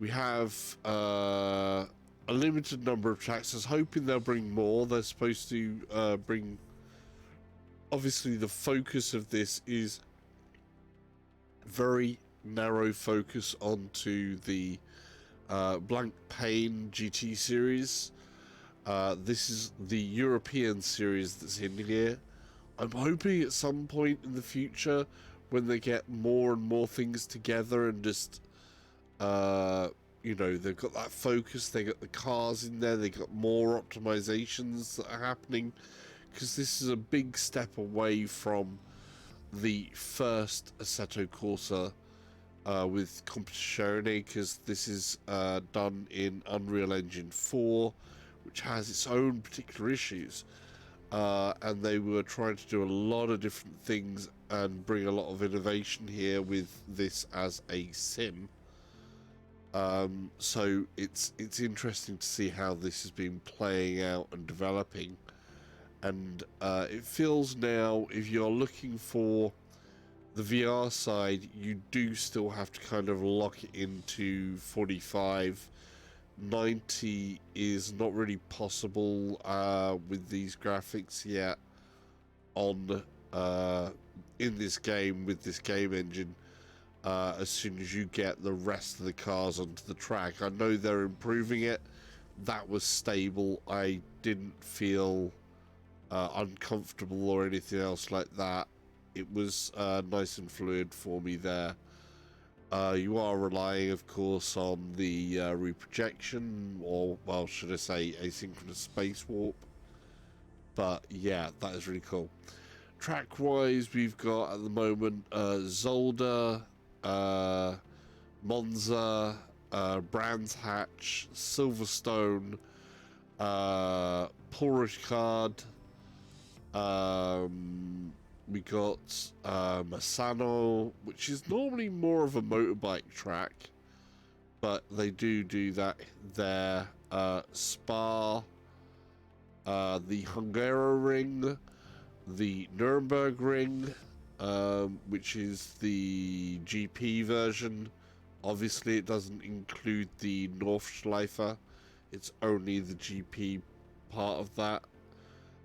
We have a limited number of tracks. I was hoping they'll bring more. They're supposed to bring... Obviously, the focus of this is very narrow focus onto the Blank Pain GT series. This is the European series that's in here. I'm hoping at some point in the future when they get more and more things together and just, you know, they've got that focus, they got the cars in there, they got more optimizations that are happening, because this is a big step away from the first Assetto Corsa with Competizione, because this is done in Unreal Engine 4, which has its own particular issues. And they were trying to do a lot of different things and bring a lot of innovation here with this as a sim. So it's interesting to see how this has been playing out and developing. And it feels now, if you're looking for the VR side, you do still have to kind of lock it into 45. 90 is not really possible with these graphics yet on in this game with this game engine. As soon as you get the rest of the cars onto the track, I know they're improving it. That was stable. I didn't feel uncomfortable or anything else like that. It was nice and fluid for me there. You are relying, of course, on the reprojection, or, well, should I say, asynchronous space warp. But, yeah, that is really cool. Track-wise, we've got, at the moment, Zolder, Monza, Brands Hatch, Silverstone, Pull Ricard. We got Masano, which is normally more of a motorbike track, but they do that there. Spa, the Hungaroring, the Nürburgring, which is the GP version. Obviously, it doesn't include the Nordschleife. It's only the GP part of that.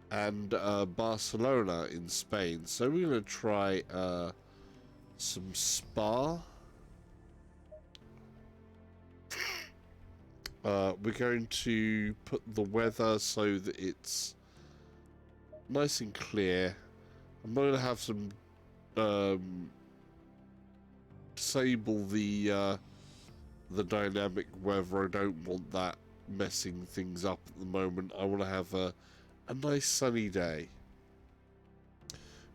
And Barcelona in Spain. So we're going to try some Spa. We're going to put the weather so that it's nice and clear. I'm going to have some disable the dynamic weather. I don't want that messing things up at the moment. I want to have a nice sunny day,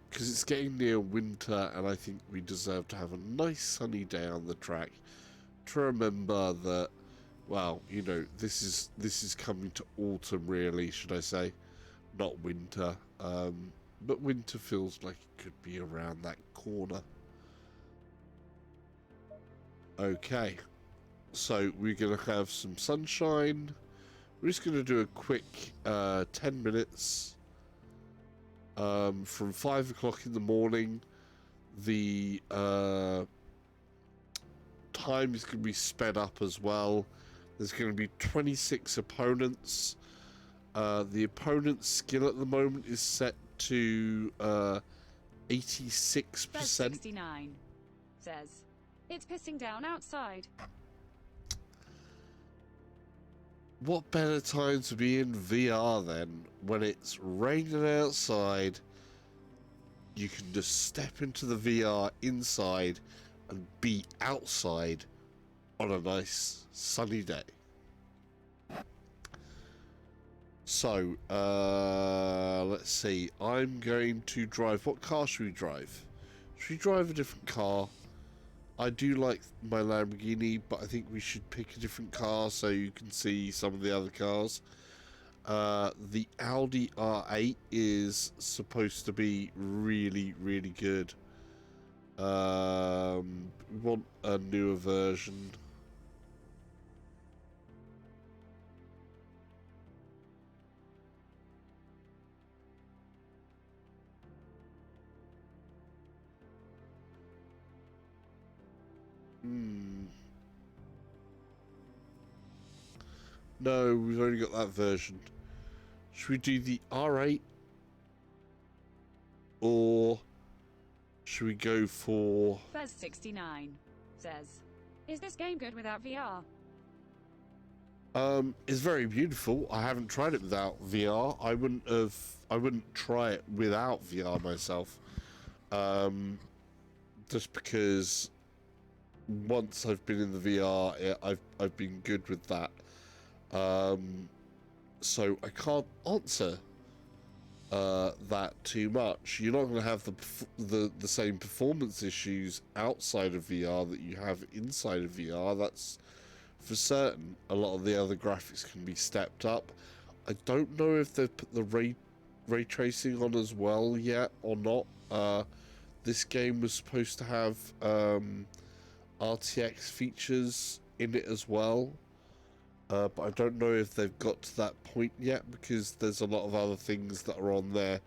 because it's getting near winter and I think we deserve to have a nice sunny day on the track to remember that, well, you know, this is coming to autumn, really, should I say, not winter. But winter feels like it could be around that corner. Okay, so we're going to have some sunshine. We're just going to do a quick 10 minutes from 5 o'clock in the morning. The time is going to be sped up as well. There's going to be 26 opponents. The opponent's skill at the moment is set to 86%. 69 says, it's pissing down outside. What better time to be in VR then, when it's raining outside? You can just step into the VR inside and be outside on a nice sunny day. So, let's see. I'm going to drive. What car should we drive? Should we drive a different car? I do like my Lamborghini, but I think we should pick a different car so you can see some of the other cars. The Audi R8 is supposed to be really, really good. We want a newer version. No, we've only got that version. Should we do the R8? Or should we go for... Fez69 says, is this game good without VR? It's very beautiful. I haven't tried it without VR. I wouldn't try it without VR myself. Just because once I've been in the VR, I've been good with that. So I can't answer that too much. You're not going to have the same performance issues outside of VR that you have inside of VR. That's for certain. A lot of the other graphics can be stepped up. I don't know if they've put the ray tracing on as well yet or not. This game was supposed to have RTX features in it as well. But I don't know if they've got to that point yet, because there's a lot of other things that are on their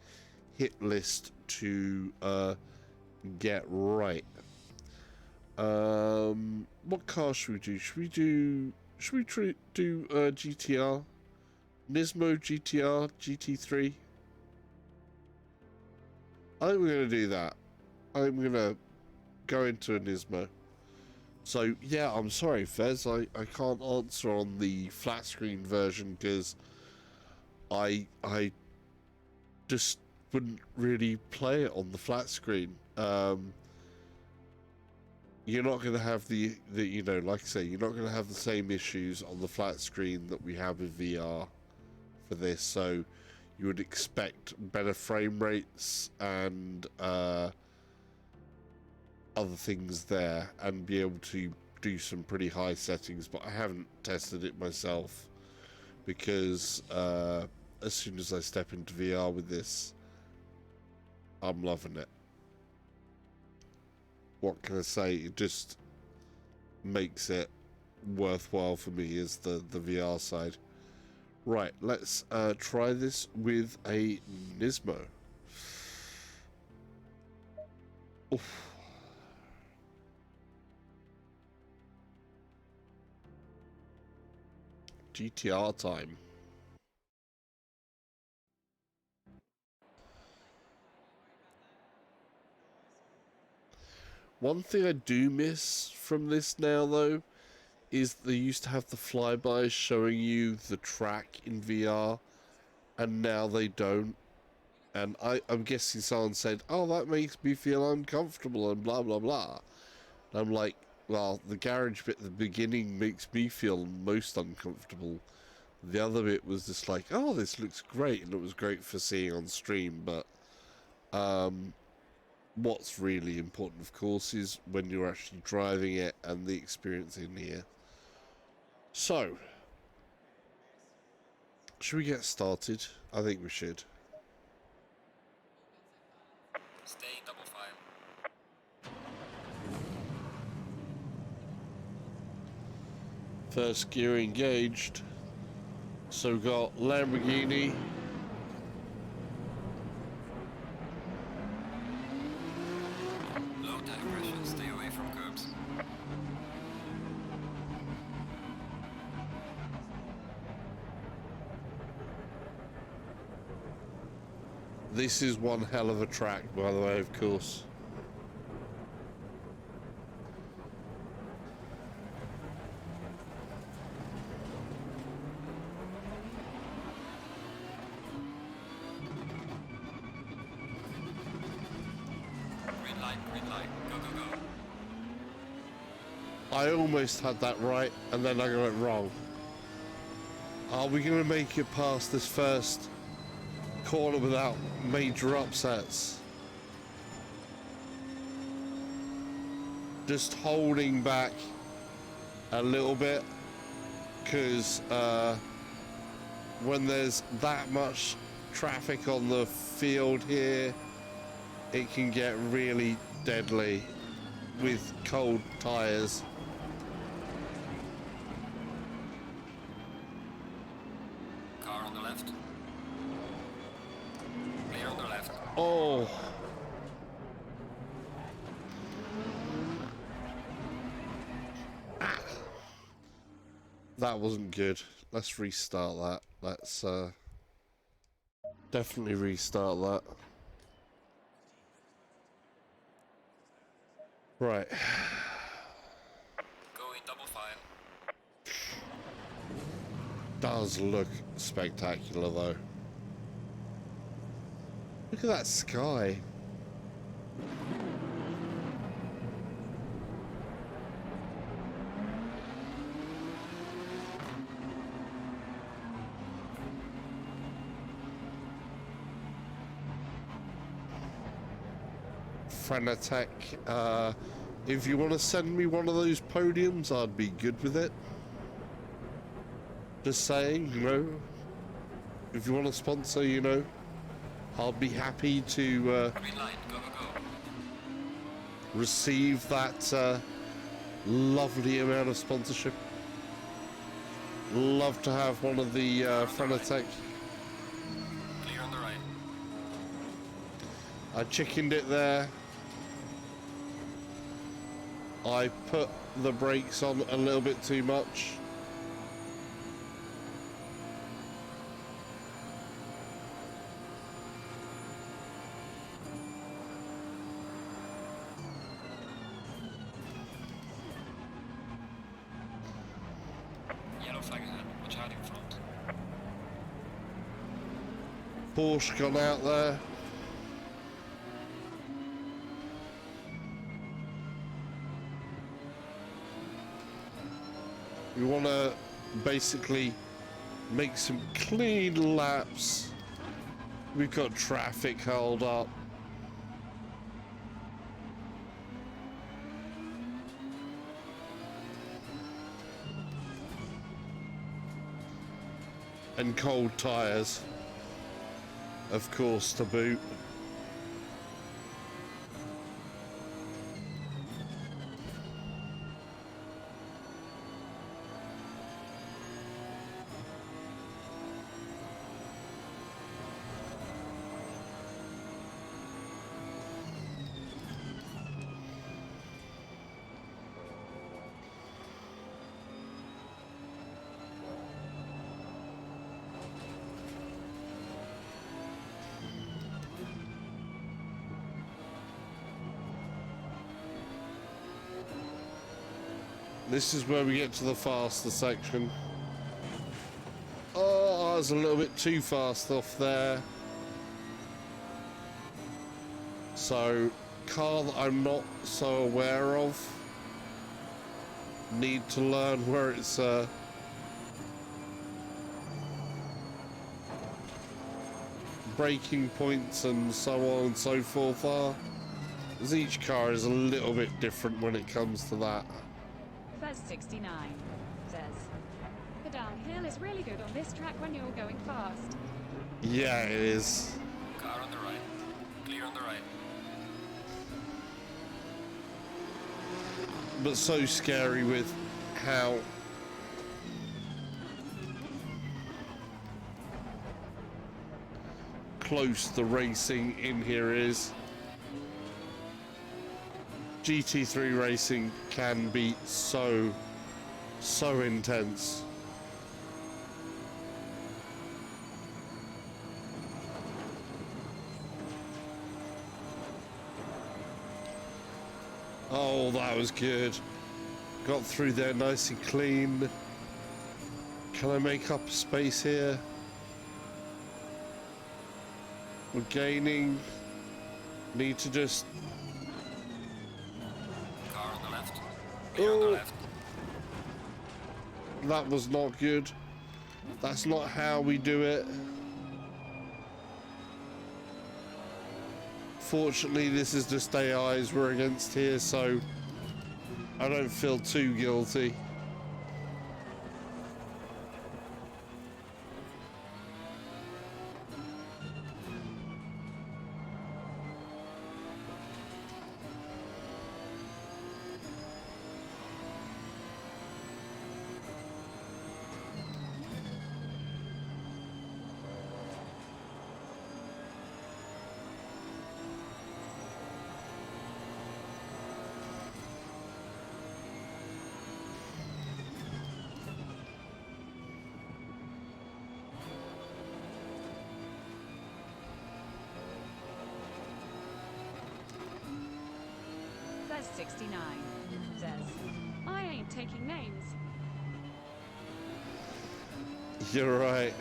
hit list to get right. What car should we do? Should we do GTR? Nismo GTR GT3? I think we're going to do that. I think we're going to go into a Nismo. So, yeah, I'm sorry, Fez, I can't answer on the flat screen version because I just wouldn't really play it on the flat screen. You're not going to have the you know, like I say, you're not going to have the same issues on the flat screen that we have with VR for this, so you would expect better frame rates and other things there, and be able to do some pretty high settings, but I haven't tested it myself because as soon as I step into VR with this, I'm loving it. What can I say? It just makes it worthwhile for me is the VR side. Right, let's try this with a Nismo. Oof. GTR time. One thing I do miss from this now, though, is they used to have the flybys showing you the track in VR, and now they don't. And I'm guessing someone said, oh, that makes me feel uncomfortable and blah, blah, blah. And I'm like, well, the garage bit at the beginning makes me feel most uncomfortable. The other bit was just like, oh, this looks great, and it was great for seeing on stream, but what's really important, of course, is when you're actually driving it and the experience in here. So, should we get started? I think we should. Stay in double file. First gear engaged. So we've got Lamborghini. Low tire pressure, stay away from curbs. This is one hell of a track, by the way, of course. Green light, go, go, go. I almost had that right, and then I got it wrong. Are we going to make it past this first corner without major upsets? Just holding back a little bit, because when there's that much traffic on the field here, it can get really deadly with cold tires. Car on the left. Clear on the left. Oh. That wasn't good. Let's restart that. Let's definitely restart that. Right. Go in double file. Does look spectacular though. Look at that sky. Fanatec, if you want to send me one of those podiums, I'd be good with it. Just saying, you know, if you want to sponsor, you know, I'll be happy to Green light, go, go, go. receive that lovely amount of sponsorship. Love to have one of the Fanatec. Clear on the right. I chickened it there. I put the brakes on a little bit too much. Yellow flag ahead. Watch out in front. Porsche gone out there. We want to basically make some clean laps. We've got traffic held up. And cold tyres, of course, to boot. This is where we get to the faster section. Oh, I was a little bit too fast off there. So, car that I'm not so aware of. Need to learn where it's braking points and so on and so forth are. As each car is a little bit different when it comes to that. Fez 69 says, the downhill is really good on this track when you're going fast. Yeah, it is. Car on the right. Clear on the right. But so scary with how close the racing in here is. GT3 racing can be so intense. Oh, that was good. Got through there nice and clean. Can I make up space here? We're gaining. Need to just... Car on the left. Clear on the left. That was not good. That's not how we do it. Fortunately, this is just AIs we're against here, so I don't feel too guilty. Fez 69 says, I ain't taking names. You're right.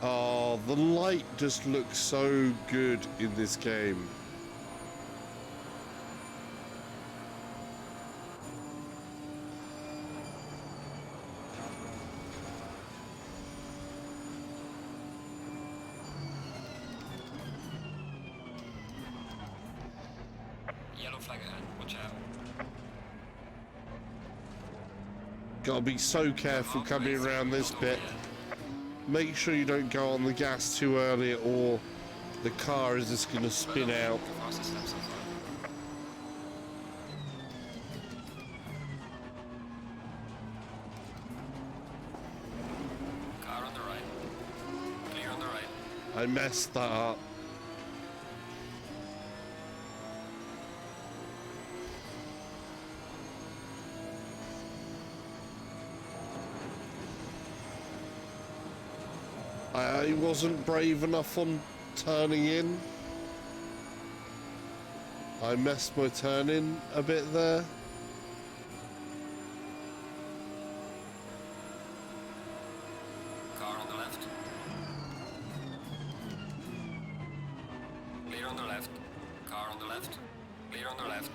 Oh, the light just looks so good in this game. Yellow flag ahead. Watch out. Gotta be so careful coming around this bit. Make sure you don't go on the gas too early or the car is just gonna spin out. Fastest lap so far. Car on the right. Clear on the right. I messed that up. I wasn't brave enough on turning in. I messed my turn in a bit there. Car on the left. Clear on the left. Car on the left. Clear on the left.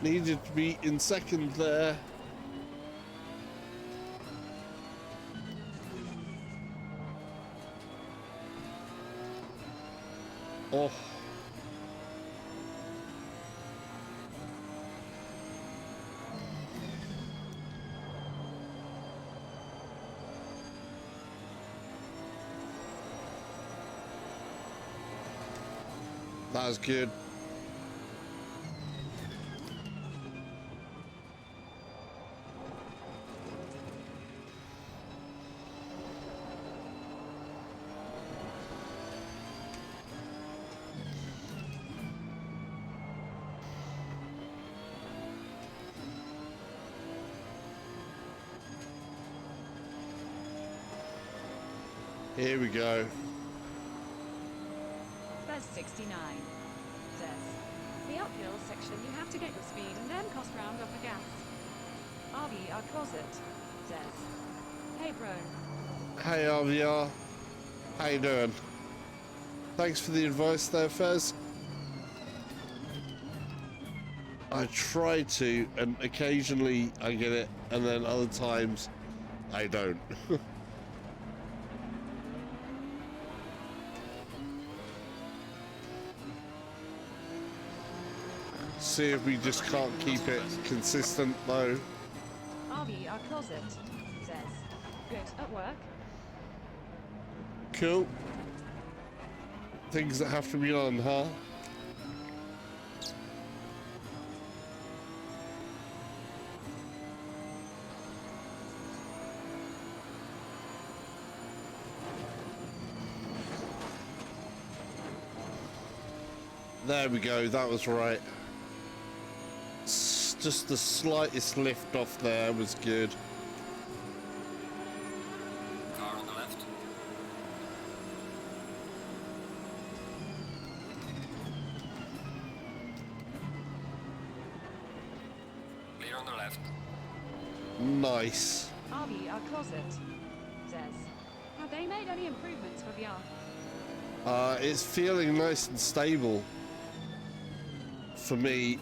Needed to be in second there. Oh. That was good. Here we go. There's 69. Says, the uphill section you have to get your speed and then cost round up a gas. RV our closet. Says, hey bro. Hey RVR. How you doing? Thanks for the advice there, Fez. I try to, and occasionally I get it, and then other times I don't. See if we just can't keep it consistent though. RV our closet. Says, good at work. Cool. Things that have to be done, huh? There we go, that was right. Just the slightest lift off there was good. Car on the left. Clear on the left. Nice. RV our closet. Says, have they made any improvements for VR? It's feeling nice and stable for me.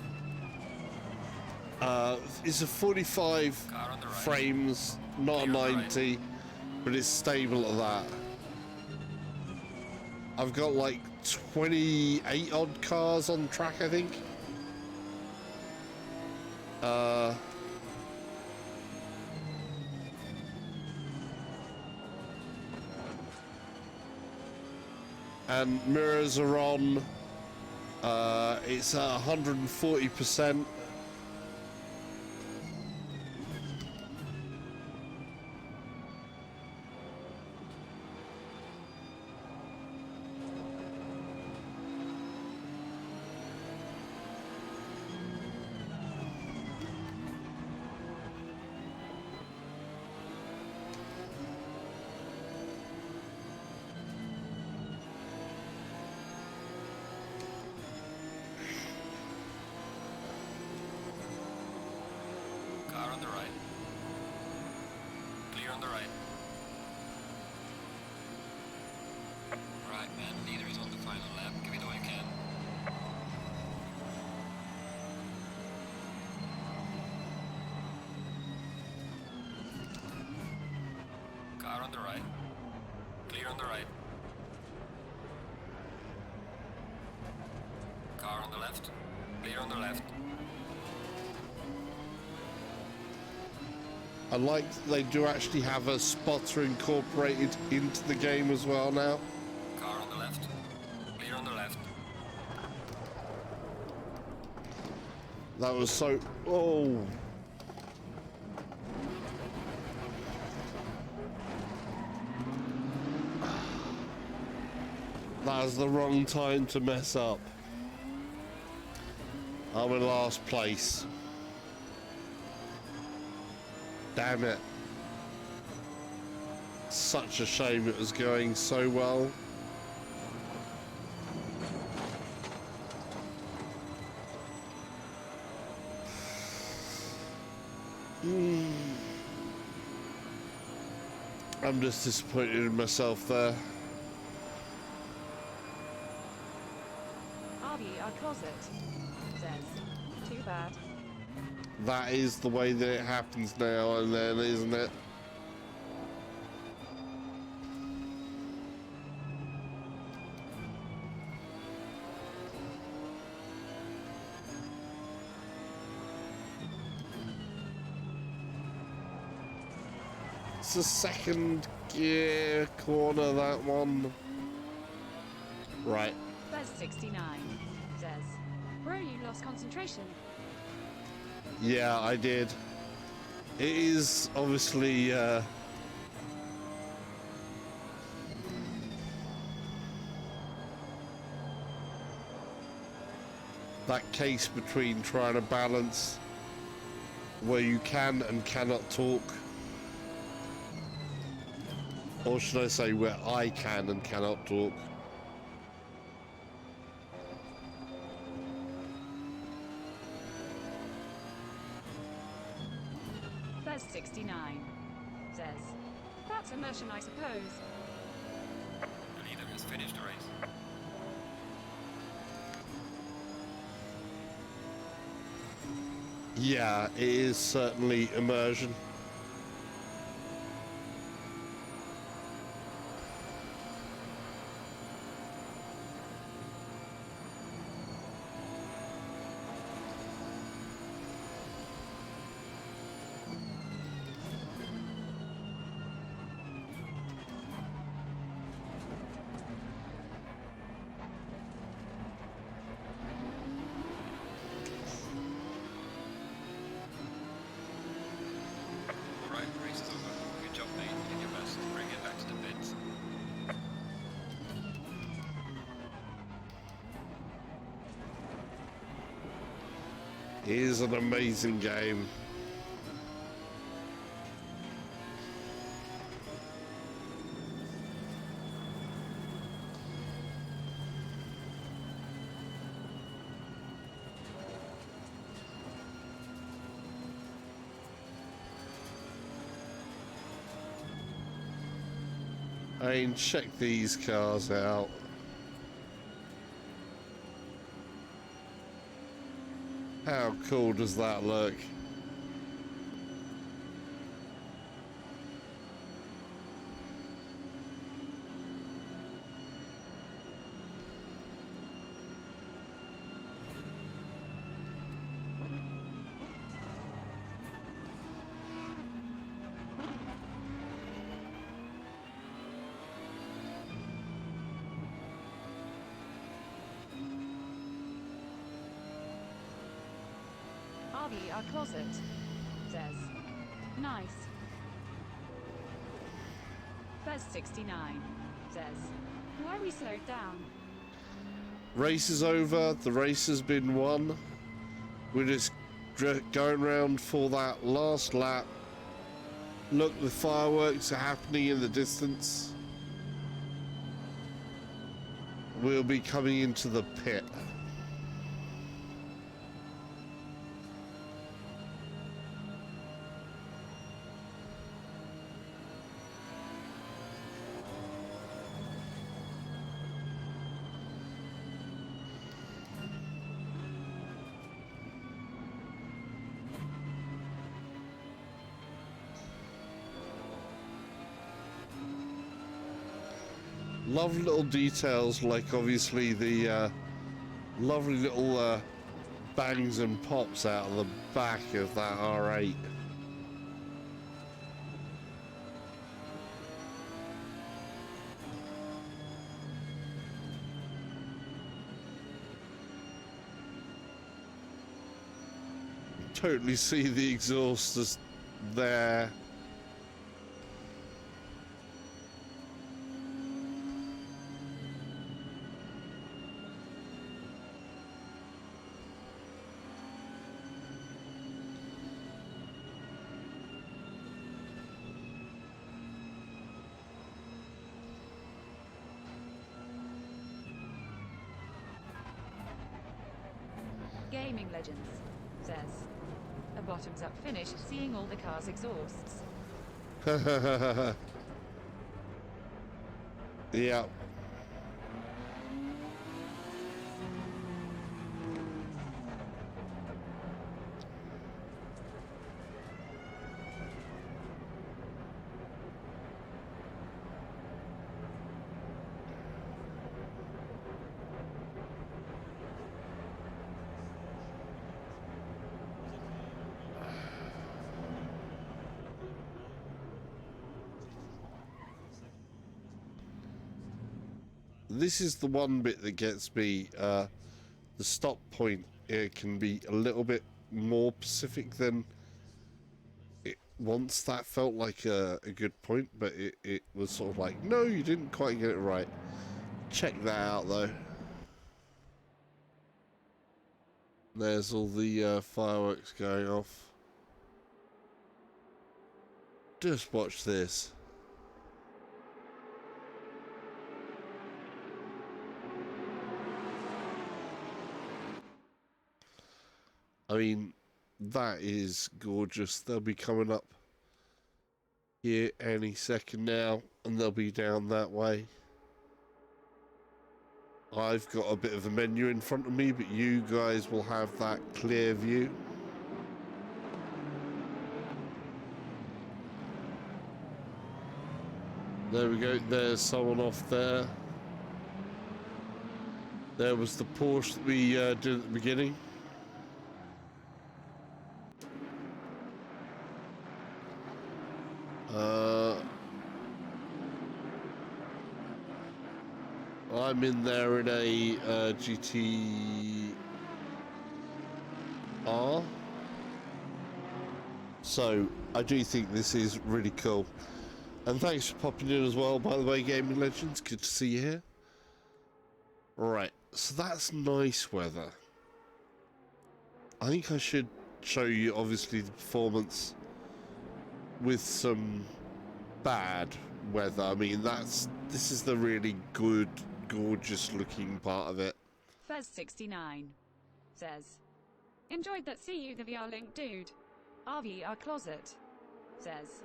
It's a 45 Car on the right. frames, not a Clear on the 90, but it's stable at that. I've got like 28 odd cars on track, I think. And mirrors are on. It's at 140%. Car on the right. Clear on the right. Right, man. Leader is on the final lap. Give it all you can. Car on the right. Clear on the right. Car on the left. Clear on the left. I like that they do actually have a spotter incorporated into the game as well now. Car on the left. Clear on the left. That was so... Oh. That was the wrong time to mess up. I'm in last place. Damn it. Such a shame, it was going so well. I'm just disappointed in myself there. RV our closet. Says, too bad. that is the way that it happens now and then, isn't it? It's a second gear corner, that one. Right. Bez 69 says, bro, you lost concentration. Yeah, I did. It is obviously that case between trying to balance where you can and cannot talk. Or should I say where I can and cannot talk. Bez 69 says, that's immersion, I suppose. The leader has finished the race. Yeah, it is certainly immersion. Right, race is over. Good job, mate. You did your best. Bring it back to the pits. It is an amazing game. I mean, check these cars out. How cool does that look? RV, our closet says, nice. Bez 69 says, why we slowed down? Race is over. The race has been won. We're just going round for that last lap. Look, the fireworks are happening in the distance. We'll be coming into the pit. Lovely little details, like obviously the lovely little bangs and pops out of the back of that R8. Totally see the exhaust just there. Gaming Legends says, a bottoms-up finish, seeing all the cars' exhausts. Yeah. This is the one bit that gets me. The stop point can be a little bit more specific than it once. That felt like a good point, but it was sort of like, no, you didn't quite get it right. Check that out, though. There's all the fireworks going off. Just watch this. I mean, that is gorgeous. They'll be coming up here any second now, and they'll be down that way. I've got a bit of a menu in front of me, but you guys will have that clear view. There we go. There's someone off there. There was the Porsche that we did at the beginning. I'm in there in a GTR. So I do think this is really cool. And thanks for popping in as well, by the way, Gaming Legends. Good to see you here. Right, so that's nice weather. I think I should show you, obviously, the performance with some bad weather. I mean, this is the really good, gorgeous looking part of it. Fez69 says, enjoyed that. See you, the VR link dude. RVR Closet says,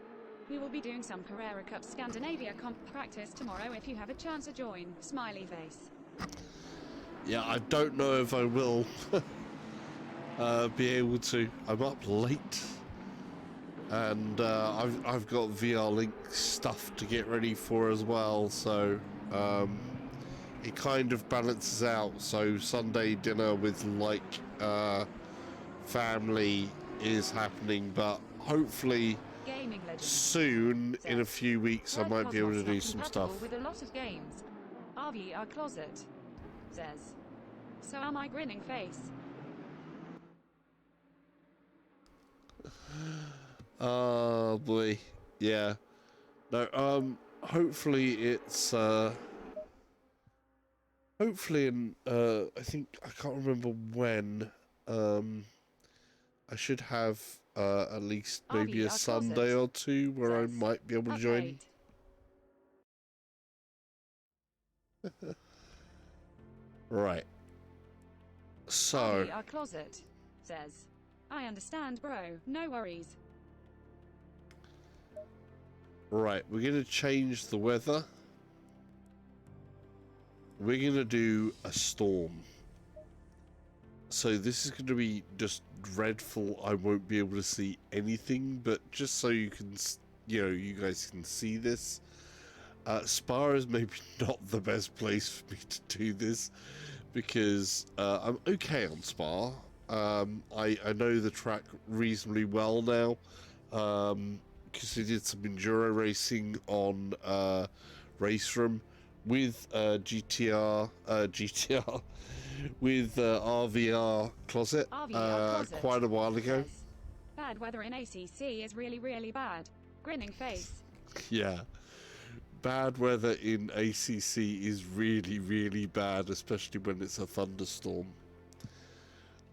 we will be doing some Carrera Cup Scandinavia comp practice tomorrow if you have a chance to join. Smiley face. Yeah, I don't know if I will be able to. I'm up late, and I've got VR Link stuff to get ready for as well, so it kind of balances out. So Sunday dinner with family is happening, but hopefully soon, in a few weeks, I might be able to do some stuff. With a lot of games. RVR Closet says, so am I. Grinning face. Oh boy, yeah. No, hopefully it's hopefully in I think, I can't remember when, I should have at least maybe a Sunday or two where I might be able to join. Right. So RVR Closet says, I understand, bro. No worries. right, we're gonna change the weather. We're gonna do a storm. So this is gonna be just dreadful. I won't be able to see anything, but just so you can, you guys can see this. Spa is maybe not the best place for me to do this, because I'm okay on Spa. I know the track reasonably well now, because I did some enduro racing on Race Room with GTR with RVR Closet, quite a while ago. Bad weather in ACC is really, really bad. Grinning face. Yeah. Bad weather in ACC is really, really bad, especially when it's a thunderstorm.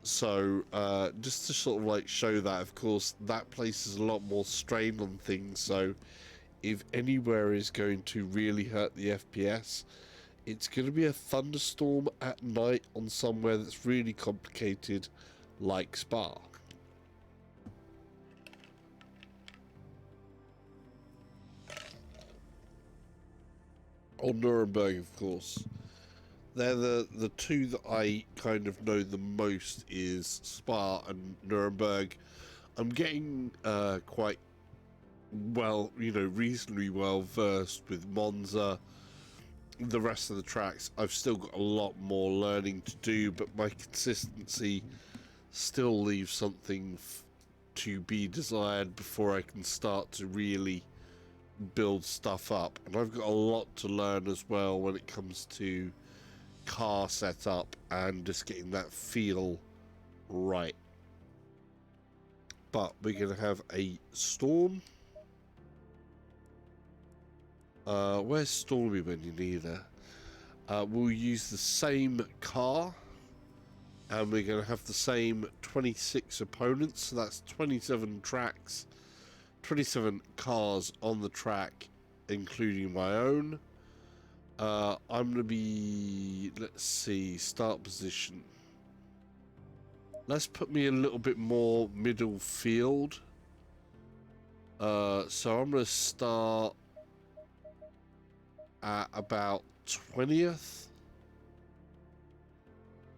So, just to sort of like show that, of course, that places a lot more strain on things. So, if anywhere is going to really hurt the FPS, it's going to be a thunderstorm at night on somewhere that's really complicated, like Spa. Or Nürburgring, of course. They're the two that I kind of know the most, is Spa and Nürburgring. I'm getting quite well, reasonably well versed with Monza. The rest of the tracks, I've still got a lot more learning to do, but my consistency still leaves something to be desired before I can start to really build stuff up, and I've got a lot to learn as well when it comes to car setup and just getting that feel right. But we're going to have a Storm. Where's Stormy when you need her? We'll use the same car, and we're going to have the same 26 opponents, so that's 27 tracks, 27 cars on the track, including my own. I'm going to be, let's see, start position. Let's put me a little bit more middle field. So I'm going to start at about 20th.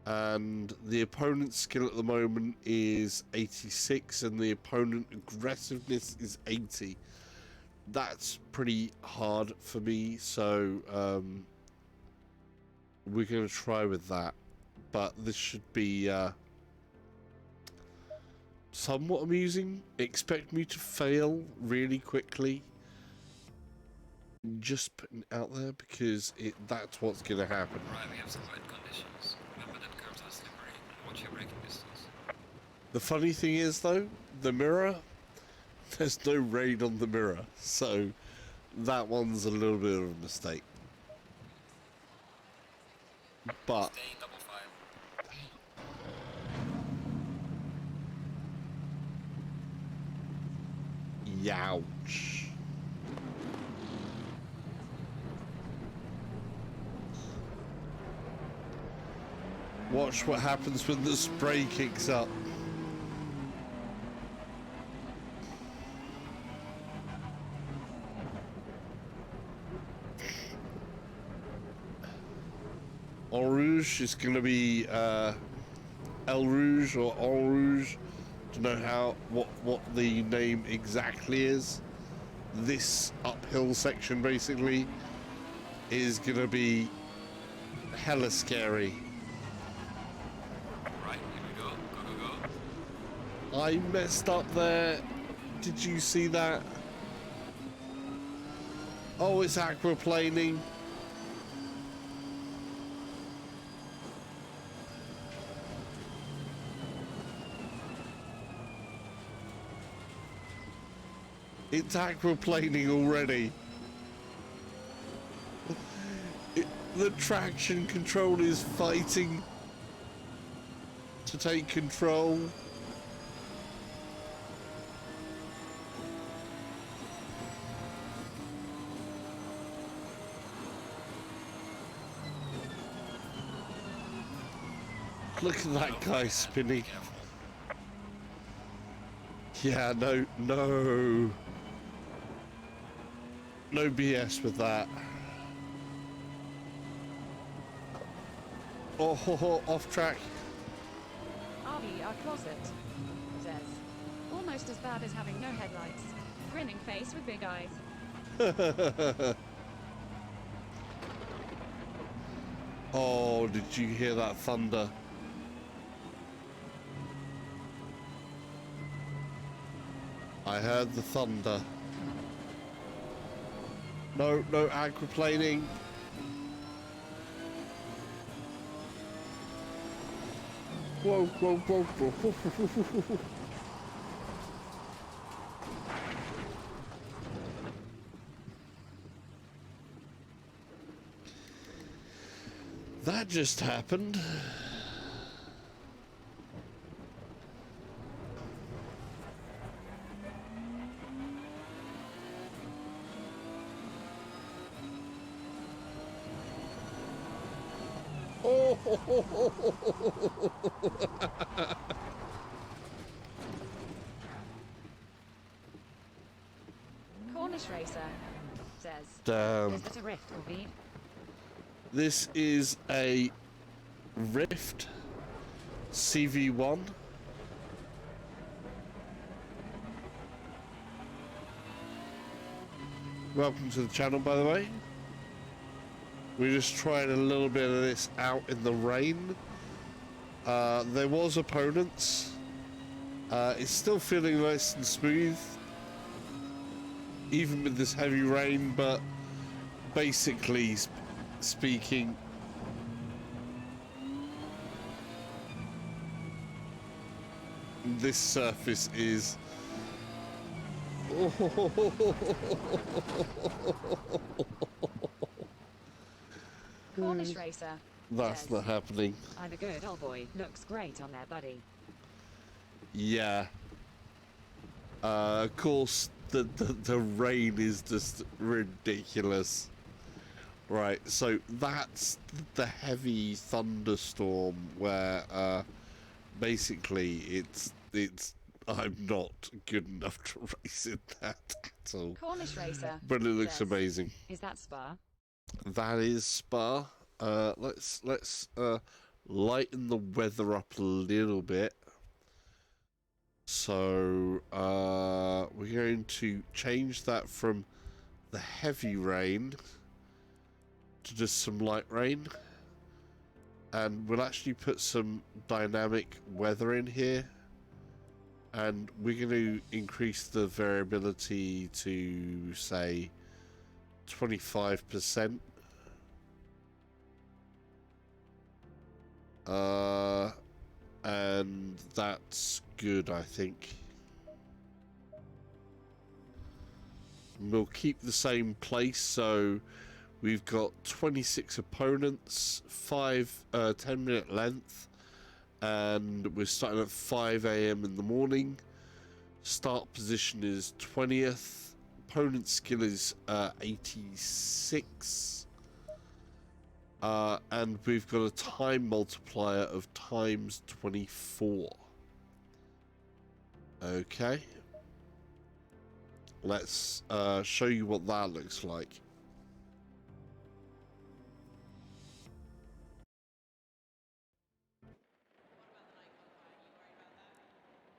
And the opponent's skill at the moment is 86, and the opponent aggressiveness is 80. That's pretty hard for me, so we're going to try with that. But this should be somewhat amusing. Expect me to fail really quickly. Just putting it out there because that's what's going to happen. Right, we have some wet conditions. Remember that curves are slippery and watch your braking distance. The funny thing is, though, the mirror, there's no rain on the mirror, so that one's a little bit of a mistake. But Stay in double file. youch. Watch what happens when the spray kicks up. En Rouge is going to be El Rouge or En Rouge. Don't know what the name exactly is. This uphill section basically is going to be hella scary. Right, here we go. Go, go, go. I messed up there. Did you see that? Oh, it's aquaplaning. It's aquaplaning already. The traction control is fighting to take control. Look at that guy spinning. Careful. Yeah, no BS with that. Oh, off track. RV our closet, says. Almost as bad as having no headlights. Grinning face with big eyes. Oh, did you hear that thunder? I heard the thunder. No aquaplaning. Whoa. That just happened. Oh. Cornish racer, says. Damn. Is that a rift or bead? This is a Rift CV1. Welcome to the channel, by the way. We're just trying a little bit of this out in the rain. There was opponents. It's still feeling nice and smooth. even with this heavy rain, but basically speaking, this surface is Cornish racer. that's says, not happening. I'm a good old boy. Looks great on there, buddy. Yeah. Of course, the rain is just ridiculous. Right, so that's the heavy thunderstorm where basically it's I'm not good enough to race in that at all. Cornish racer. But it looks says, amazing. Is that Spa? That is Spa. Let's lighten the weather up a little bit. So we're going to change that from the heavy rain to just some light rain, and we'll actually put some dynamic weather in here, and we're going to increase the variability to say 25%. And that's good, I think. We'll keep the same place, so we've got 26 opponents, 10-minute length, and we're starting at 5 a.m. in the morning. Start position is 20th. Opponent skill is 86. And we've got a time multiplier of times 24. Okay. Let's show you what that looks like.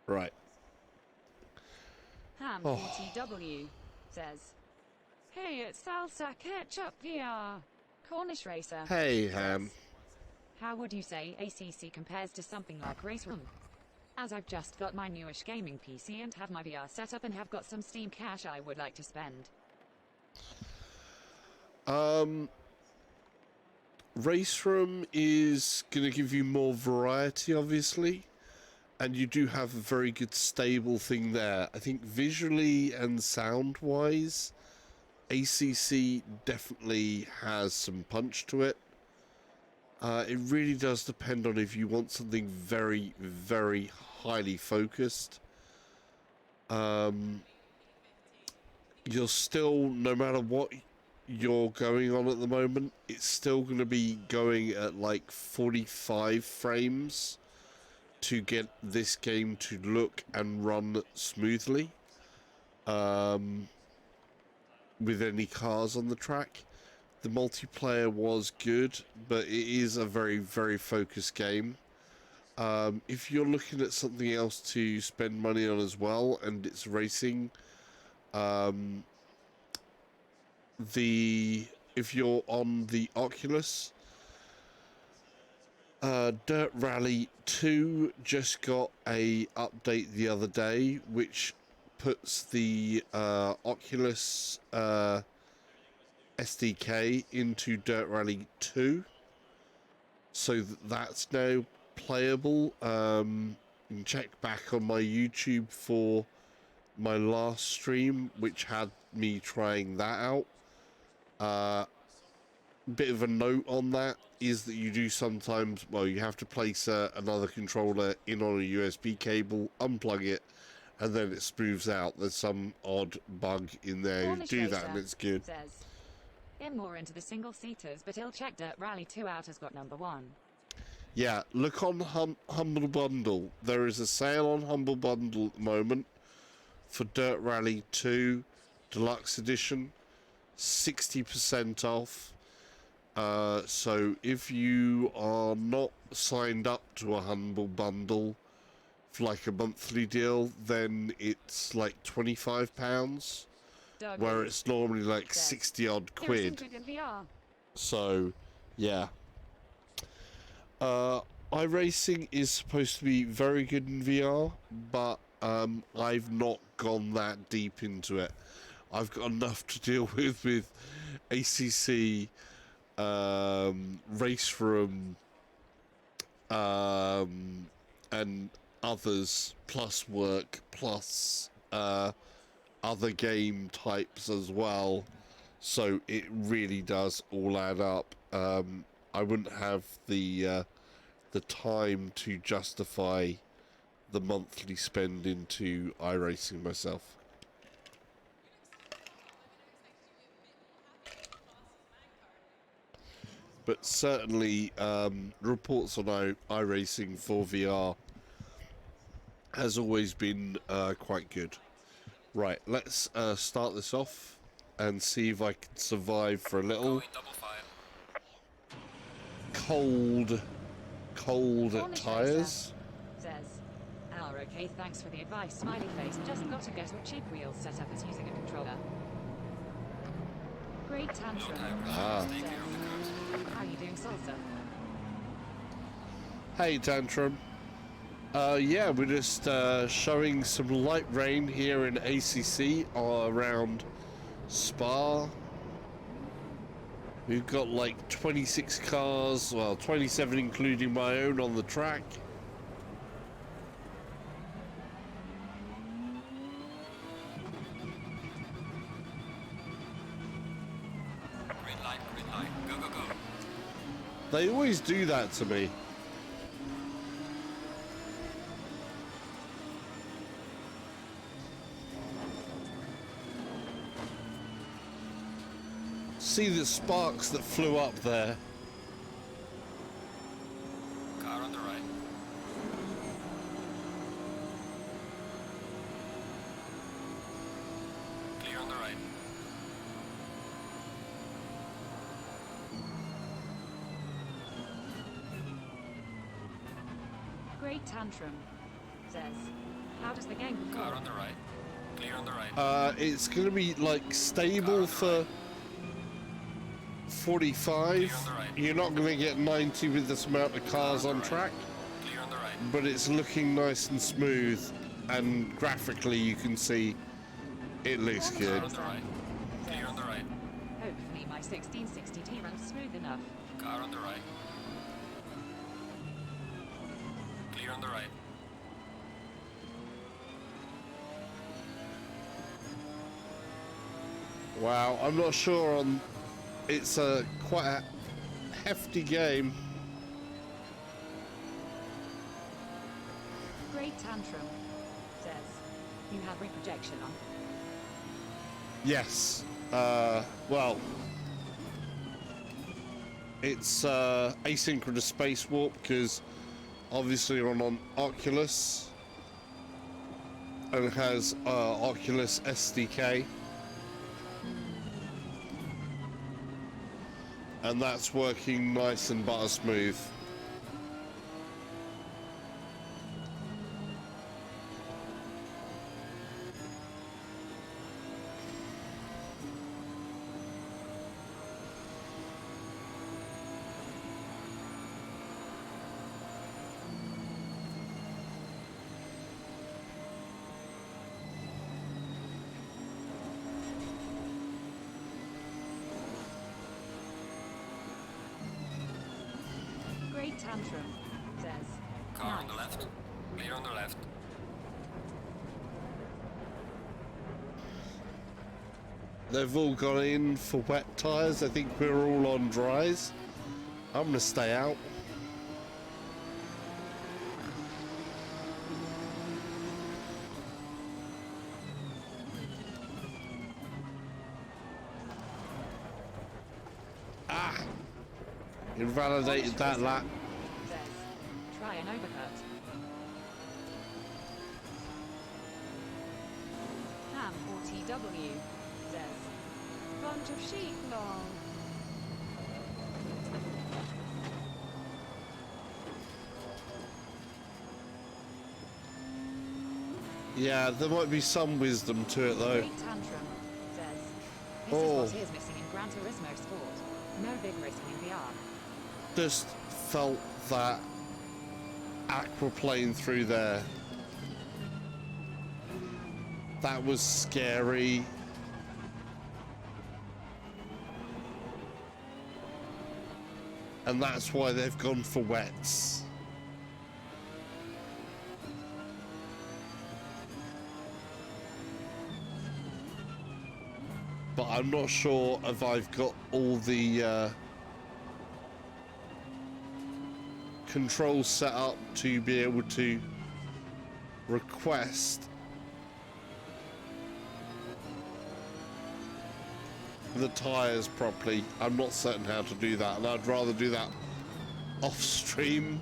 Right. Ham 40W says, Hey, it's Salsa Ketchup VR. Cornish racer. Hey, Ham. How would you say ACC compares to something like Race Room? As I've just got my newish gaming PC and have my VR set up and have got some Steam cash I would like to spend. Race Room is going to give you more variety, obviously, and you do have a very good stable thing there. I think visually and sound-wise, ACC definitely has some punch to it. It really does depend on if you want something very, very highly focused. You're still, no matter what you're going on at the moment, it's still going to be going at like 45 frames to get this game to look and run smoothly. With any cars on the track. The multiplayer was good, but it is a very, very focused game. If you're looking at something else to spend money on as well, and it's racing, if you're on the Oculus, Dirt Rally 2 just got a update the other day, which puts the Oculus SDK into Dirt Rally 2, so that's now playable. You can check back on my YouTube for my last stream, which had me trying that out. Bit of a note on that is that you do sometimes, well, you have to place another controller in on a USB cable, unplug it, and then it smooths out. There's some odd bug in there. Cornish You do that racer and it's good. says, I'm more into the single-seaters, but he'll check Dirt Rally 2 out has got number 1. Yeah, look on Humble Bundle. There is a sale on Humble Bundle at the moment for Dirt Rally 2 Deluxe Edition, 60% off. So if you are not signed up to a Humble Bundle for like a monthly deal, then it's like £25, where it's normally like 60 odd quid. So, yeah. iRacing is supposed to be very good in VR, but I've not gone that deep into it. I've got enough to deal with ACC, Race Room, and others, plus work, plus other game types as well. So it really does all add up. I wouldn't have the time to justify the monthly spend into iRacing myself. But certainly, reports on iRacing for VR has always been quite good. Right, let's start this off and see if I can survive for a little. Going double file. Cold Cornish tires. Says, okay, thanks for the advice, smiley face. Just got to get a cheap wheel set up as using a controller. Great tantrum. Stay clear of the curves. How you doing, salsa? Hey, Tantrum. Yeah, we're just showing some light rain here in ACC around Spa. We've got like 26 cars, well, 27 including my own on the track. Green light, go, go, go. They always do that to me. See the sparks that flew up there. Car on the right. Clear on the right. Great tantrum. Says, how does the game Car perform? on the right. Clear on the right. It's gonna be like stable for 45. You're not gonna get 90 with this amount of cars on track, Clear on the right. but it's looking nice and smooth, and graphically you can see it looks Car good. on the right. Clear on the right. Hopefully my 1660T runs smooth enough. Car on the right. Clear on the right. Wow, I'm not sure on. It's a quite a hefty game. Great tantrum. Says, you have reprojection on. Yes. Well, it's asynchronous space warp because obviously we're on Oculus and it has Oculus SDK. And that's working nice and butter smooth. Great tantrum. Says, Car on the nice. left. Clear on the left. They've all gone in for wet tyres. I think we're all on dries. I'm gonna stay out. Ah! Invalidated that lap. Says, try an overcut. Ham 40W. Says, bunch of sheep long. Yeah, there might be some wisdom to it though. Great tantrum. Says, this Oh. is what is missing in Gran Turismo Sport. No big racing in VR. Just felt that aquaplane through there. That was scary. And that's why they've gone for wets. But I'm not sure if I've got all the controls set up to be able to request the tyres properly. I'm not certain how to do that, and I'd rather do that off stream.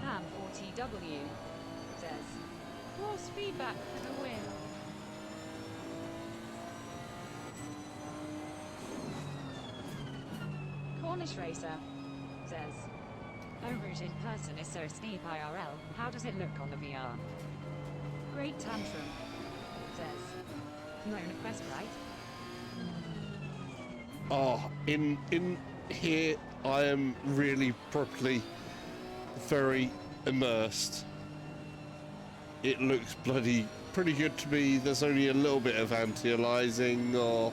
Ham40W says, force feedback for the win. Cornish Racer says, oh, route in person is so steep IRL, how does it look on the VR? Great Tantrum says, you own a Quest, right? Oh, in here I am really properly very immersed. It looks bloody pretty good to me. There's only a little bit of anti-aliasing or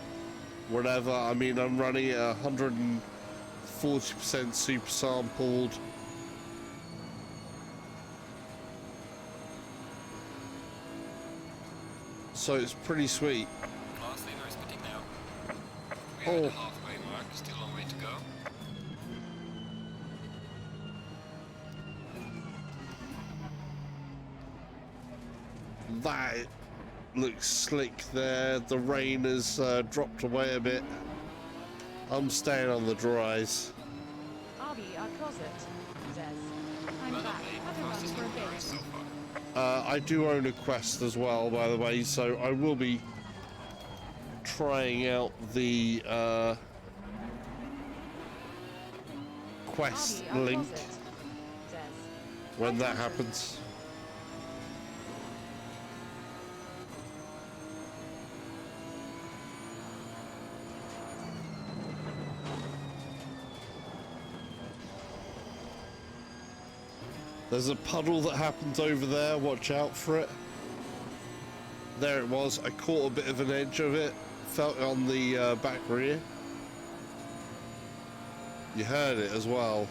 whatever. I mean, I'm running at 140% super sampled. So it's pretty sweet. Class leader is pitting now. We Oh. are at the halfway mark, still a long way to go. That looks slick there. The rain has dropped away a bit. I'm staying on the dries. RV our closet says, I'm Well, back, lovely. other Fastest runs for a lap of the race bit. so far. I do own a Quest as well, by the way, so I will be trying out the Quest RV our link closet says, when that Tantrum. happens. There's a puddle that happens over there, watch out for it. There it was, I caught a bit of an edge of it, felt it on the back rear. You heard it as well.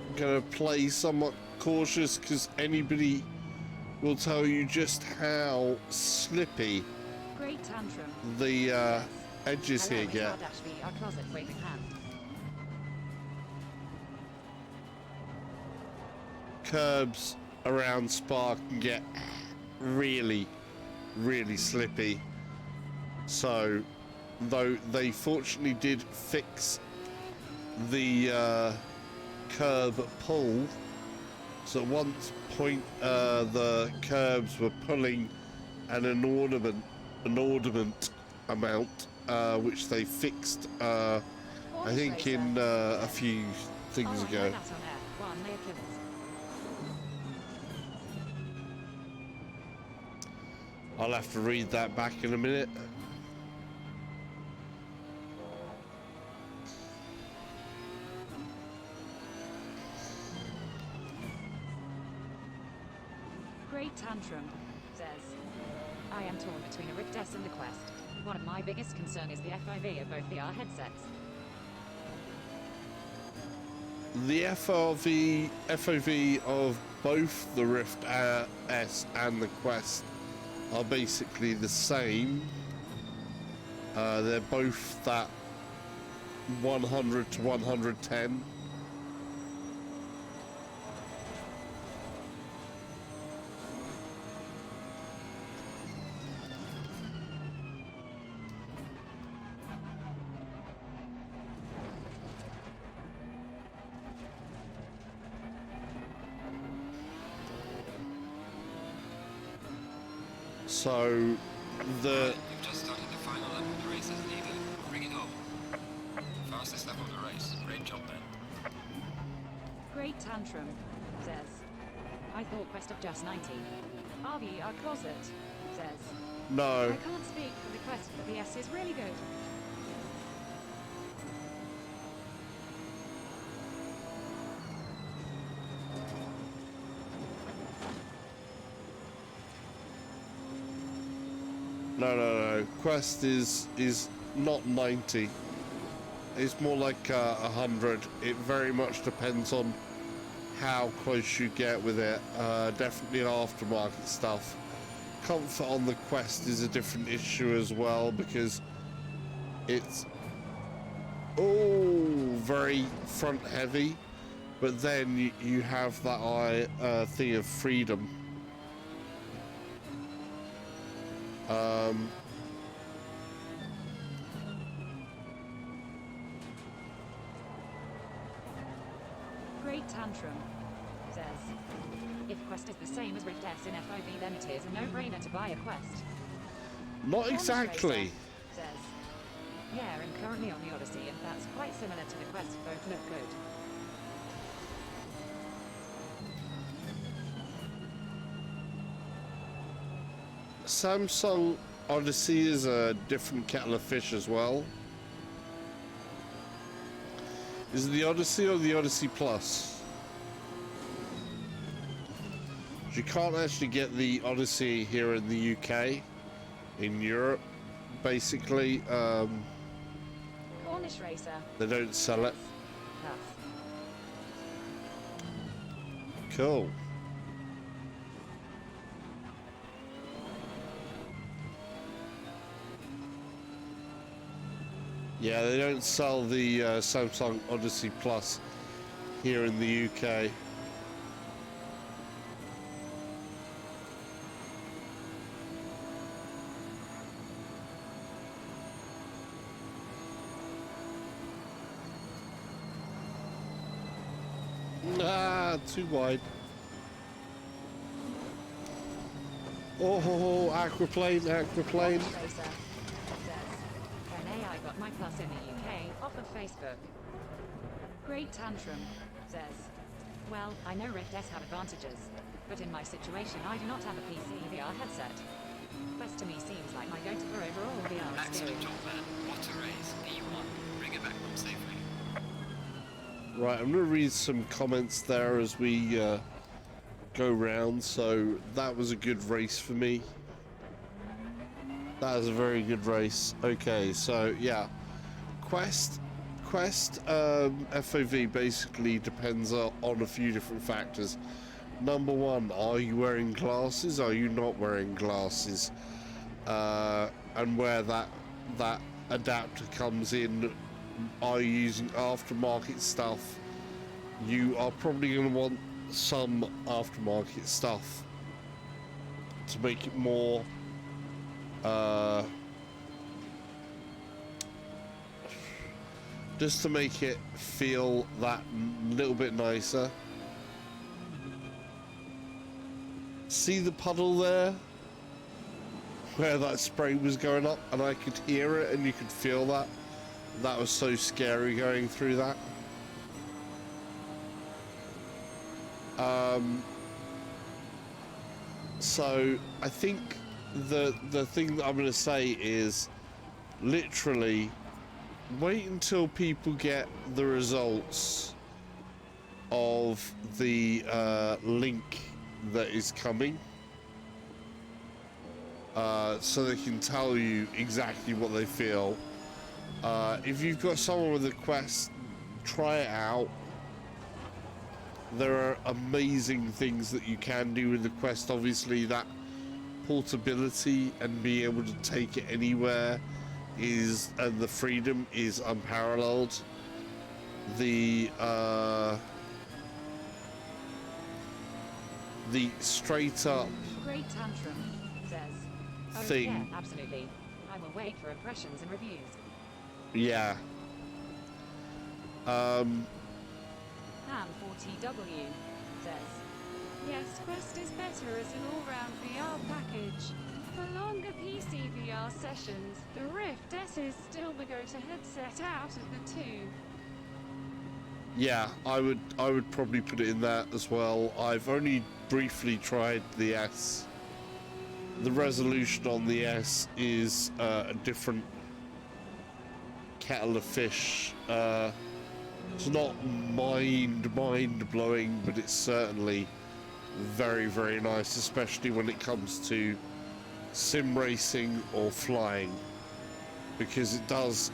I'm gonna play somewhat cautious because anybody will tell you just how slippy Great Tantrum the edges Hello, here it's get. R-V, our closet waving hand. Curbs around Spa can get really, really slippy. So, though they fortunately did fix the curb pull, so at one point the curbs were pulling an inordinate amount, which they fixed, I think in a few things ago. I'll have to read that back in a minute. Great Tantrum says, I am torn between a Rift S and the Quest. One of my biggest concern is the FIV of both VR headsets. The FOV of both the Rift S and the Quest are basically the same. They're both that 100 to 110. So the You've just started the final lap of the race as leader. Bring it home. Fastest lap of the race. Great job, man. Great Tantrum says, I thought Quest of just 90. RV our closet says, no. I can't speak for the Quest, but the S is really good. No. Quest is not 90. It's more like 100. It very much depends on how close you get with it. Definitely aftermarket stuff. Comfort on the Quest is a different issue as well because it's very front heavy, but then you have that thing of freedom. Great Tantrum says, if Quest is the same as Rift S in FOV, then it is a no-brainer to buy a Quest. Not exactly. Says, yeah, I'm currently on the Odyssey, and that's quite similar to the Quest. Both look good. Samsung Odyssey is a different kettle of fish as well. Is it the Odyssey or the Odyssey Plus? You can't actually get the Odyssey here in the UK, in Europe, basically. Cornish Racer. They don't sell it. Plus. Cool. Yeah, they don't sell the Samsung Odyssey Plus here in the UK. Too wide. Oh, aquaplane. Cornish Racer says, Renee, I got my Plus in the UK off of Facebook. Great Tantrum says, well, I know Rift S have advantages, but in my situation I do not have a PC VR headset. Quest to me seems like my go-to for overall VR Excellent experience. job, man. What a race. P1. Bring it back home safely. Right, I'm going to read some comments there as we go round. So that was a good race for me. That was a very good race. Okay, so yeah, Quest FOV basically depends on a few different factors. Number one, are you wearing glasses? Are you not wearing glasses? And where that adapter comes in, are you using aftermarket stuff? You are probably going to want some aftermarket stuff to make it more just to make it feel that little bit nicer. See the puddle there where that spray was going up, and I could hear it and you could feel that. That was so scary going through that. So I think the thing that I'm going to say is literally wait until people get the results of the link that is coming, so they can tell you exactly what they feel. If you've got someone with a Quest, try it out. There are amazing things that you can do with the Quest. Obviously, that portability and being able to take it anywhere and the freedom is unparalleled. The straight up Great Tantrum says, oh, thing. yeah, absolutely. I will wait for impressions and reviews. Yeah. Ham4TW says, yes, Quest is better as an all-round VR package. For longer PC VR sessions, the Rift S is still the go-to headset out of the two. Yeah, I would probably put it in that as well. I've only briefly tried the S. The resolution on the S is a different kettle of fish. It's not mind-blowing, but it's certainly very, very nice, especially when it comes to sim racing or flying, because it does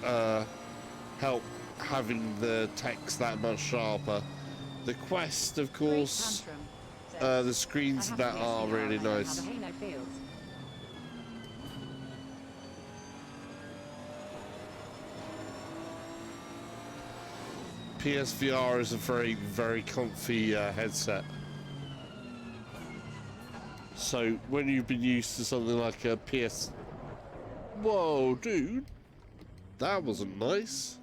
help having the text that much sharper. The quest, of Great course, tantrum, says, the I screens have that are PSVR really and I know how the nice. Halo feels. PSVR is a very, very comfy headset. So when you've been used to something like a PS... Whoa, dude. That wasn't nice.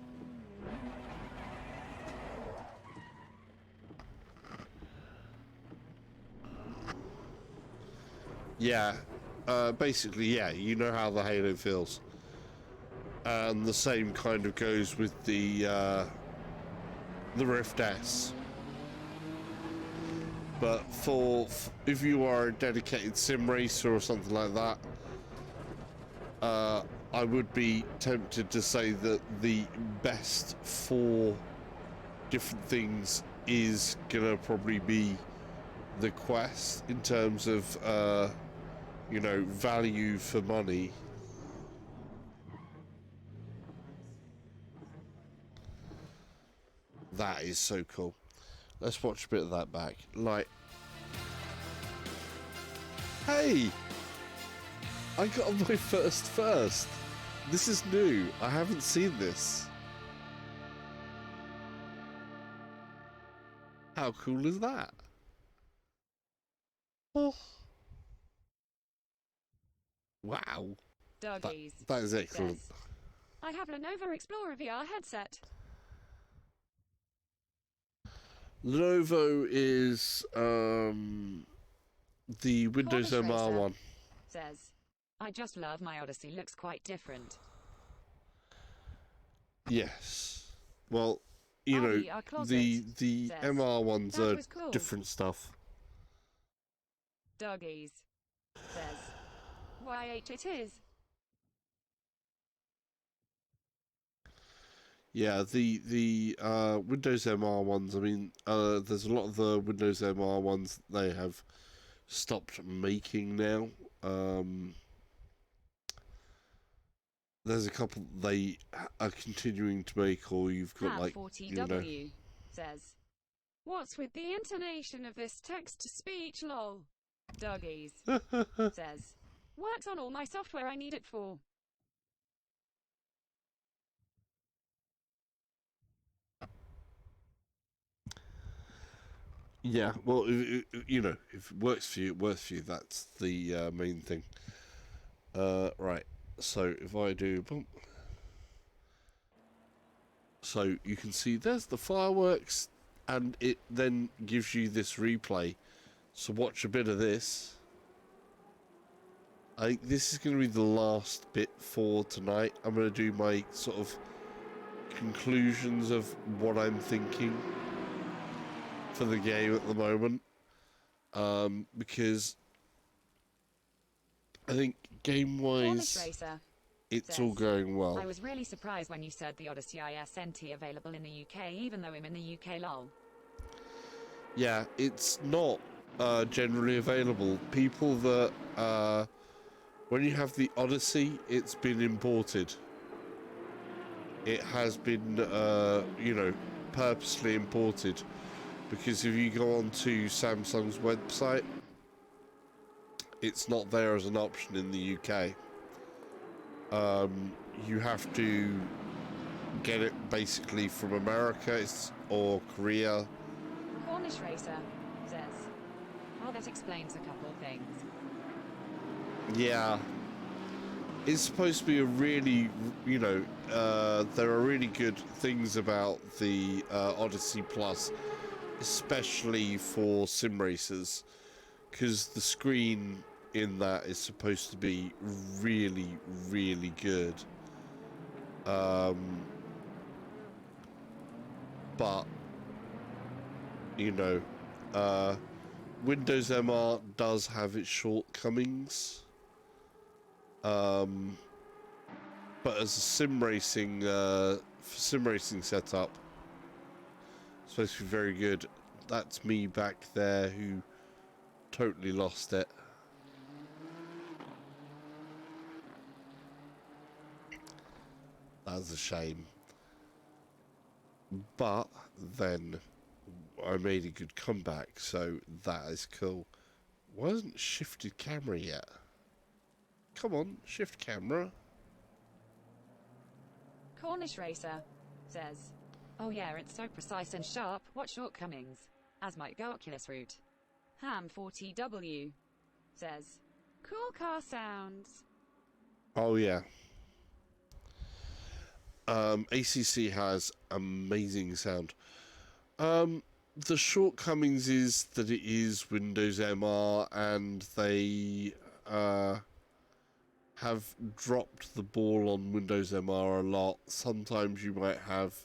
Yeah. Basically, yeah, you know how the Halo feels. And the same kind of goes with the Rift S. But if you are a dedicated sim racer or something like that, I would be tempted to say that the best for different things is gonna probably be the Quest in terms of you know, value for money. That is so cool. Let's watch a bit of that back. Like, hey, I got my first. This is new. I haven't seen this. How cool is that? Oh, wow. Doggies, That is excellent. says, I have Lenovo Explorer VR headset. Lenovo is the Windows Cornish MR Racer, one. says, I just love my Odyssey, looks quite different. Yes. Well, you know, RVR Closet, the says, MR ones that are was cool. different stuff. Doggies, says, YH it is. Yeah, the Windows MR ones. I mean, there's a lot of the Windows MR ones they have stopped making now. There's a couple they are continuing to make, or you've got like, you know. Ham40W, says, what's with the intonation of this text-to-speech lol? Doggies, says, works on all my software I need it for. Yeah, well, you know, if it works for you, it works for you. That's the main thing. Right. So if I do, boom. So you can see there's the fireworks, and it then gives you this replay. So watch a bit of this. I think this is going to be the last bit for tonight. I'm going to do my sort of conclusions of what I'm thinking for the game at the moment. Because I think game-wise, it's says, all going well. I was really surprised when you said the Odyssey ISNT available in the UK, even though I'm in the UK lol. Yeah, it's not generally available. People that, when you have the Odyssey, it's been imported. It has been, you know, purposely imported. Because if you go onto Samsung's website, it's not there as an option in the UK. You have to get it basically from America or Korea. Cornish Racer says, oh, that explains a couple of things. Yeah. It's supposed to be a really, you know, there are really good things about the Odyssey Plus, especially for sim racers, because the screen in that is supposed to be really, really good. But, you know, Windows MR does have its shortcomings. But as a sim racing setup, it's supposed to be very good. That's me back there who totally lost it. That's a shame. But then I made a good comeback, so that is cool. Why hasn't shifted camera yet? Come on, shift camera. Cornish Racer says, oh yeah, it's so precise and sharp, what shortcomings? As might go Oculus route. Ham40W says, cool car sounds. Oh yeah. ACC has amazing sound. The shortcomings is that it is Windows MR, and they have dropped the ball on Windows MR a lot. Sometimes you might have,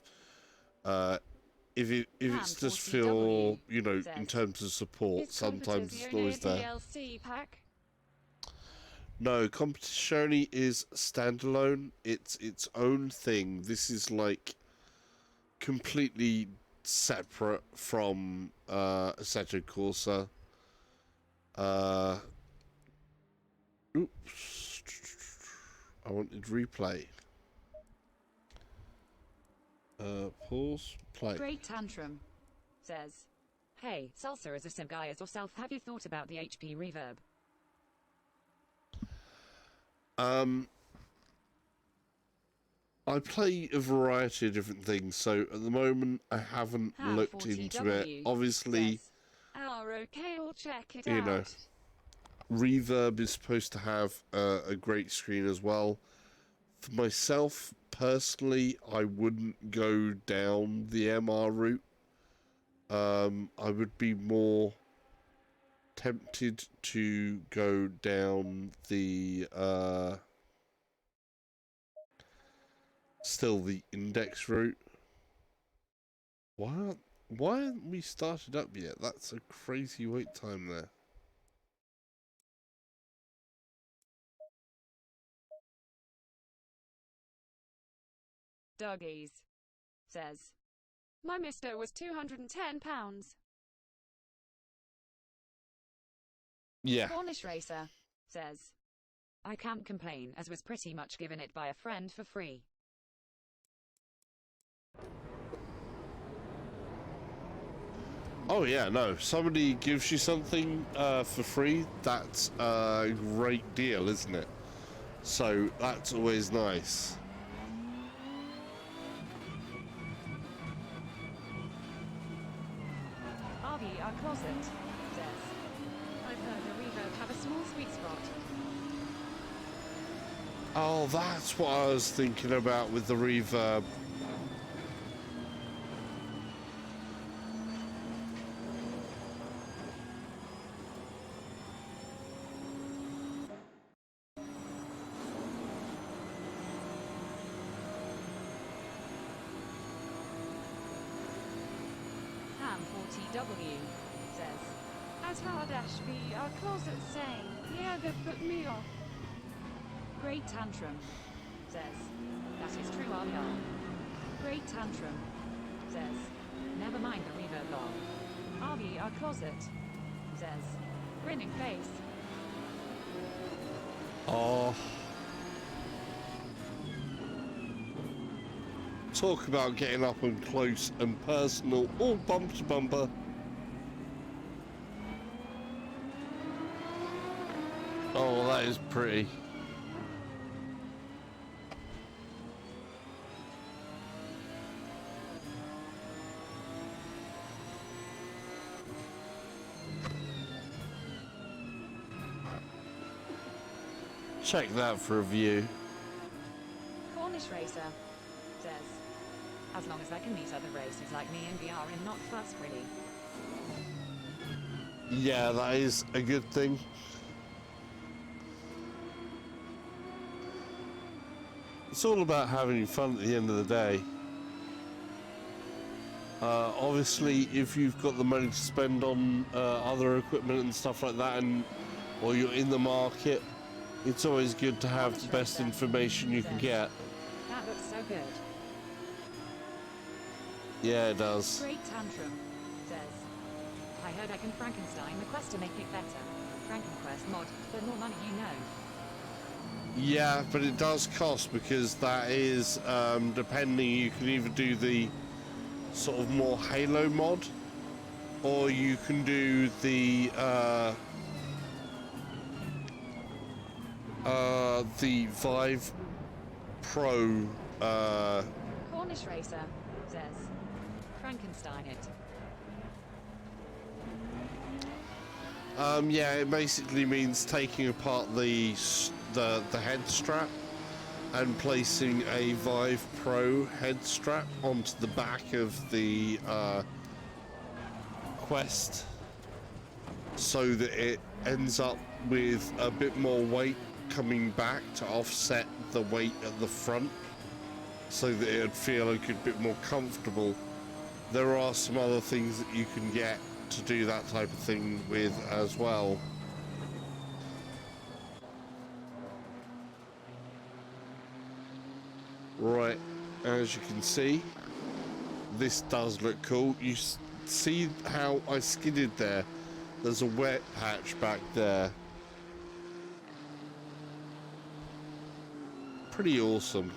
if it's just for, you know, in terms of support, sometimes it's always there. DLC pack? No, Competizione is standalone. It's its own thing. This is like completely separate from Assetto Corsa. Oops. I wanted replay. Pause. Play. Great Tantrum says, hey, Salsa as a sim guy as yourself, have you thought about the HP reverb? I play a variety of different things, so at the moment I haven't looked into it. Obviously, okay, I'll check it you out. know, reverb is supposed to have a great screen as well. For myself, personally, I wouldn't go down the MR route. I would be more tempted to go down the still the index route. Why haven't we started up yet? That's a crazy wait time there. Duggies says, my mister was £210. Yeah. Cornish Racer says, I can't complain as was pretty much given it by a friend for free. Oh yeah, no. Somebody gives you something for free, that's a great deal, isn't it? So that's always nice. RV our closet says, I've heard the reverb have a small sweet spot. Oh, that's what I was thinking about with the reverb. Ham40W says, as hard Ashby our closet saying, yeah, they put me off. Great Tantrum says, that is true RBR. Great Tantrum says, never mind the reverb log. RV our closet says, grinning face. Oh. Talk about getting up and close and personal, all bumper to bumper. Oh, that is pretty. Check that for a view. Cornish Racer says, as long as I can meet other racers like me in VR and not fuss really. Yeah, that is a good thing. It's all about having fun at the end of the day. Obviously, if you've got the money to spend on other equipment and stuff like that, or you're in the market, it's always good to have the best information you can get. That looks so good. Yeah, it does. Great Tantrum says, I heard I can Frankenstein the quest to make it better. Frankenquest mod, the more money you know. Yeah, but it does cost because that is depending. You can either do the sort of more Halo mod, or you can do the Vive Pro. Cornish Racer says, Frankenstein it. Yeah, it basically means taking apart the head strap and placing a Vive Pro head strap onto the back of the Quest, so that it ends up with a bit more weight coming back to offset the weight at the front, so that it would feel a good bit more comfortable. There are some other things that you can get to do that type of thing with as well. Right, as you can see, this does look cool. You see how I skidded there? There's a wet patch back there. Pretty awesome.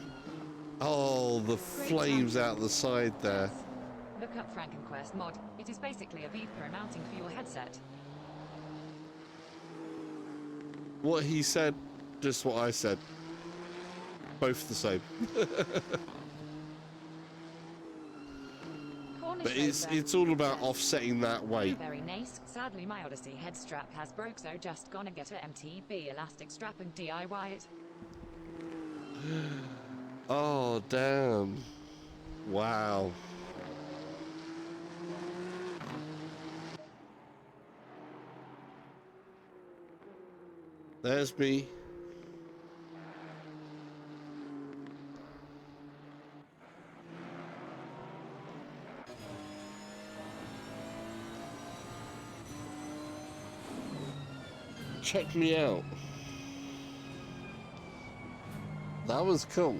Oh, the flames out the side there. Look up FrankenQuest mod. It is basically a Vive Pro mounting for your headset. What he said, just what I said. Both the same. But it's all about offsetting that weight. Very nice. Sadly, my Odyssey head strap has broke, so just gonna get a MTB elastic strap and DIY it. Oh, damn. Wow. There's me. Check me out. That was cool.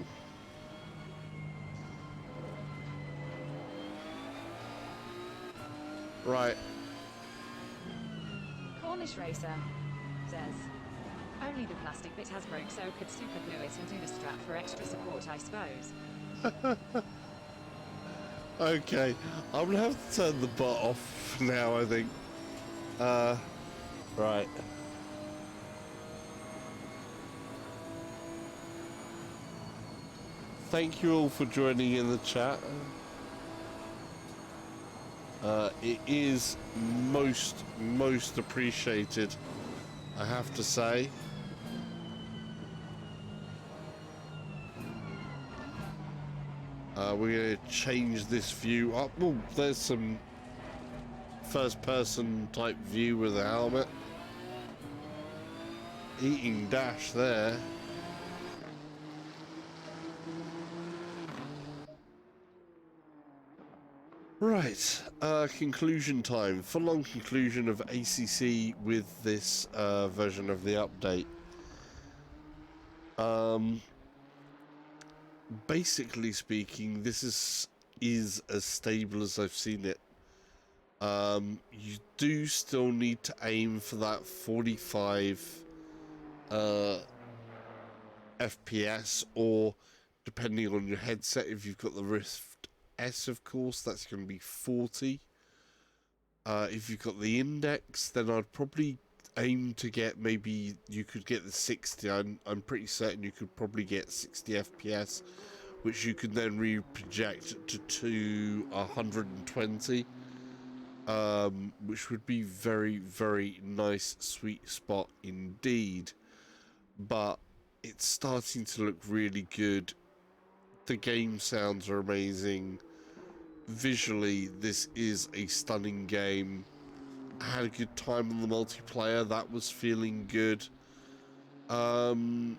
Right. Cornish Racer says, only the plastic bit has broke, so could super glue it and do the strap for extra support, I suppose. Okay, I'm gonna have to turn the bot off now, I think. Right. Thank you all for joining in the chat. It is most appreciated, I have to say. We're going to change this view up. Oh, there's some first-person type view with a helmet. Eating dash there. Right, conclusion time. Full-on conclusion of ACC with this version of the update. Basically speaking, this is as stable as I've seen it. You do still need to aim for that 45 FPS, or depending on your headset, if you've got the Rift S, of course, that's going to be 40. If you've got the Index, then I'd probably aim to get, maybe you could get the 60. I'm pretty certain you could probably get 60 FPS, which you could then re-project to 120, which would be very nice, sweet spot indeed. But it's starting to look really good. The game sounds are amazing. Visually, this is a stunning game. I had a good time on the multiplayer. That was feeling good. Couple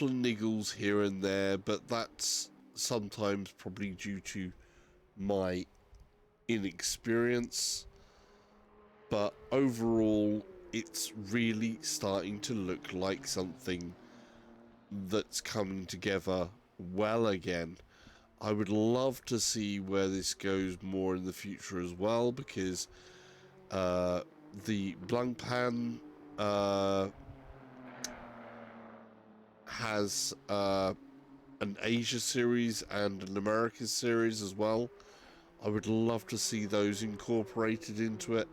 of niggles here and there, but that's sometimes probably due to my inexperience. But overall, it's really starting to look like something that's coming together well again. I would love to see where this goes more in the future as well, because the Blancpain has an Asia series and an America series as well. I would love to see those incorporated into it,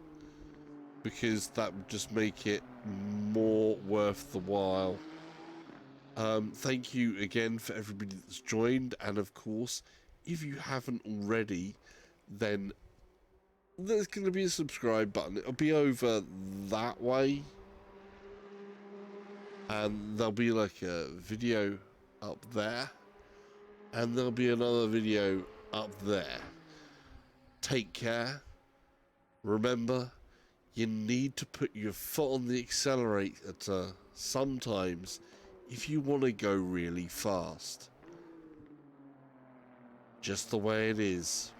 because that would just make it more worth the while. Thank you again for everybody that's joined, and of course, if you haven't already, then there's going to be a subscribe button. It'll be over that way, and there'll be like a video up there, and there'll be another video up there. Take care. Remember, you need to put your foot on the accelerator sometimes if you want to go really fast. Just the way it is.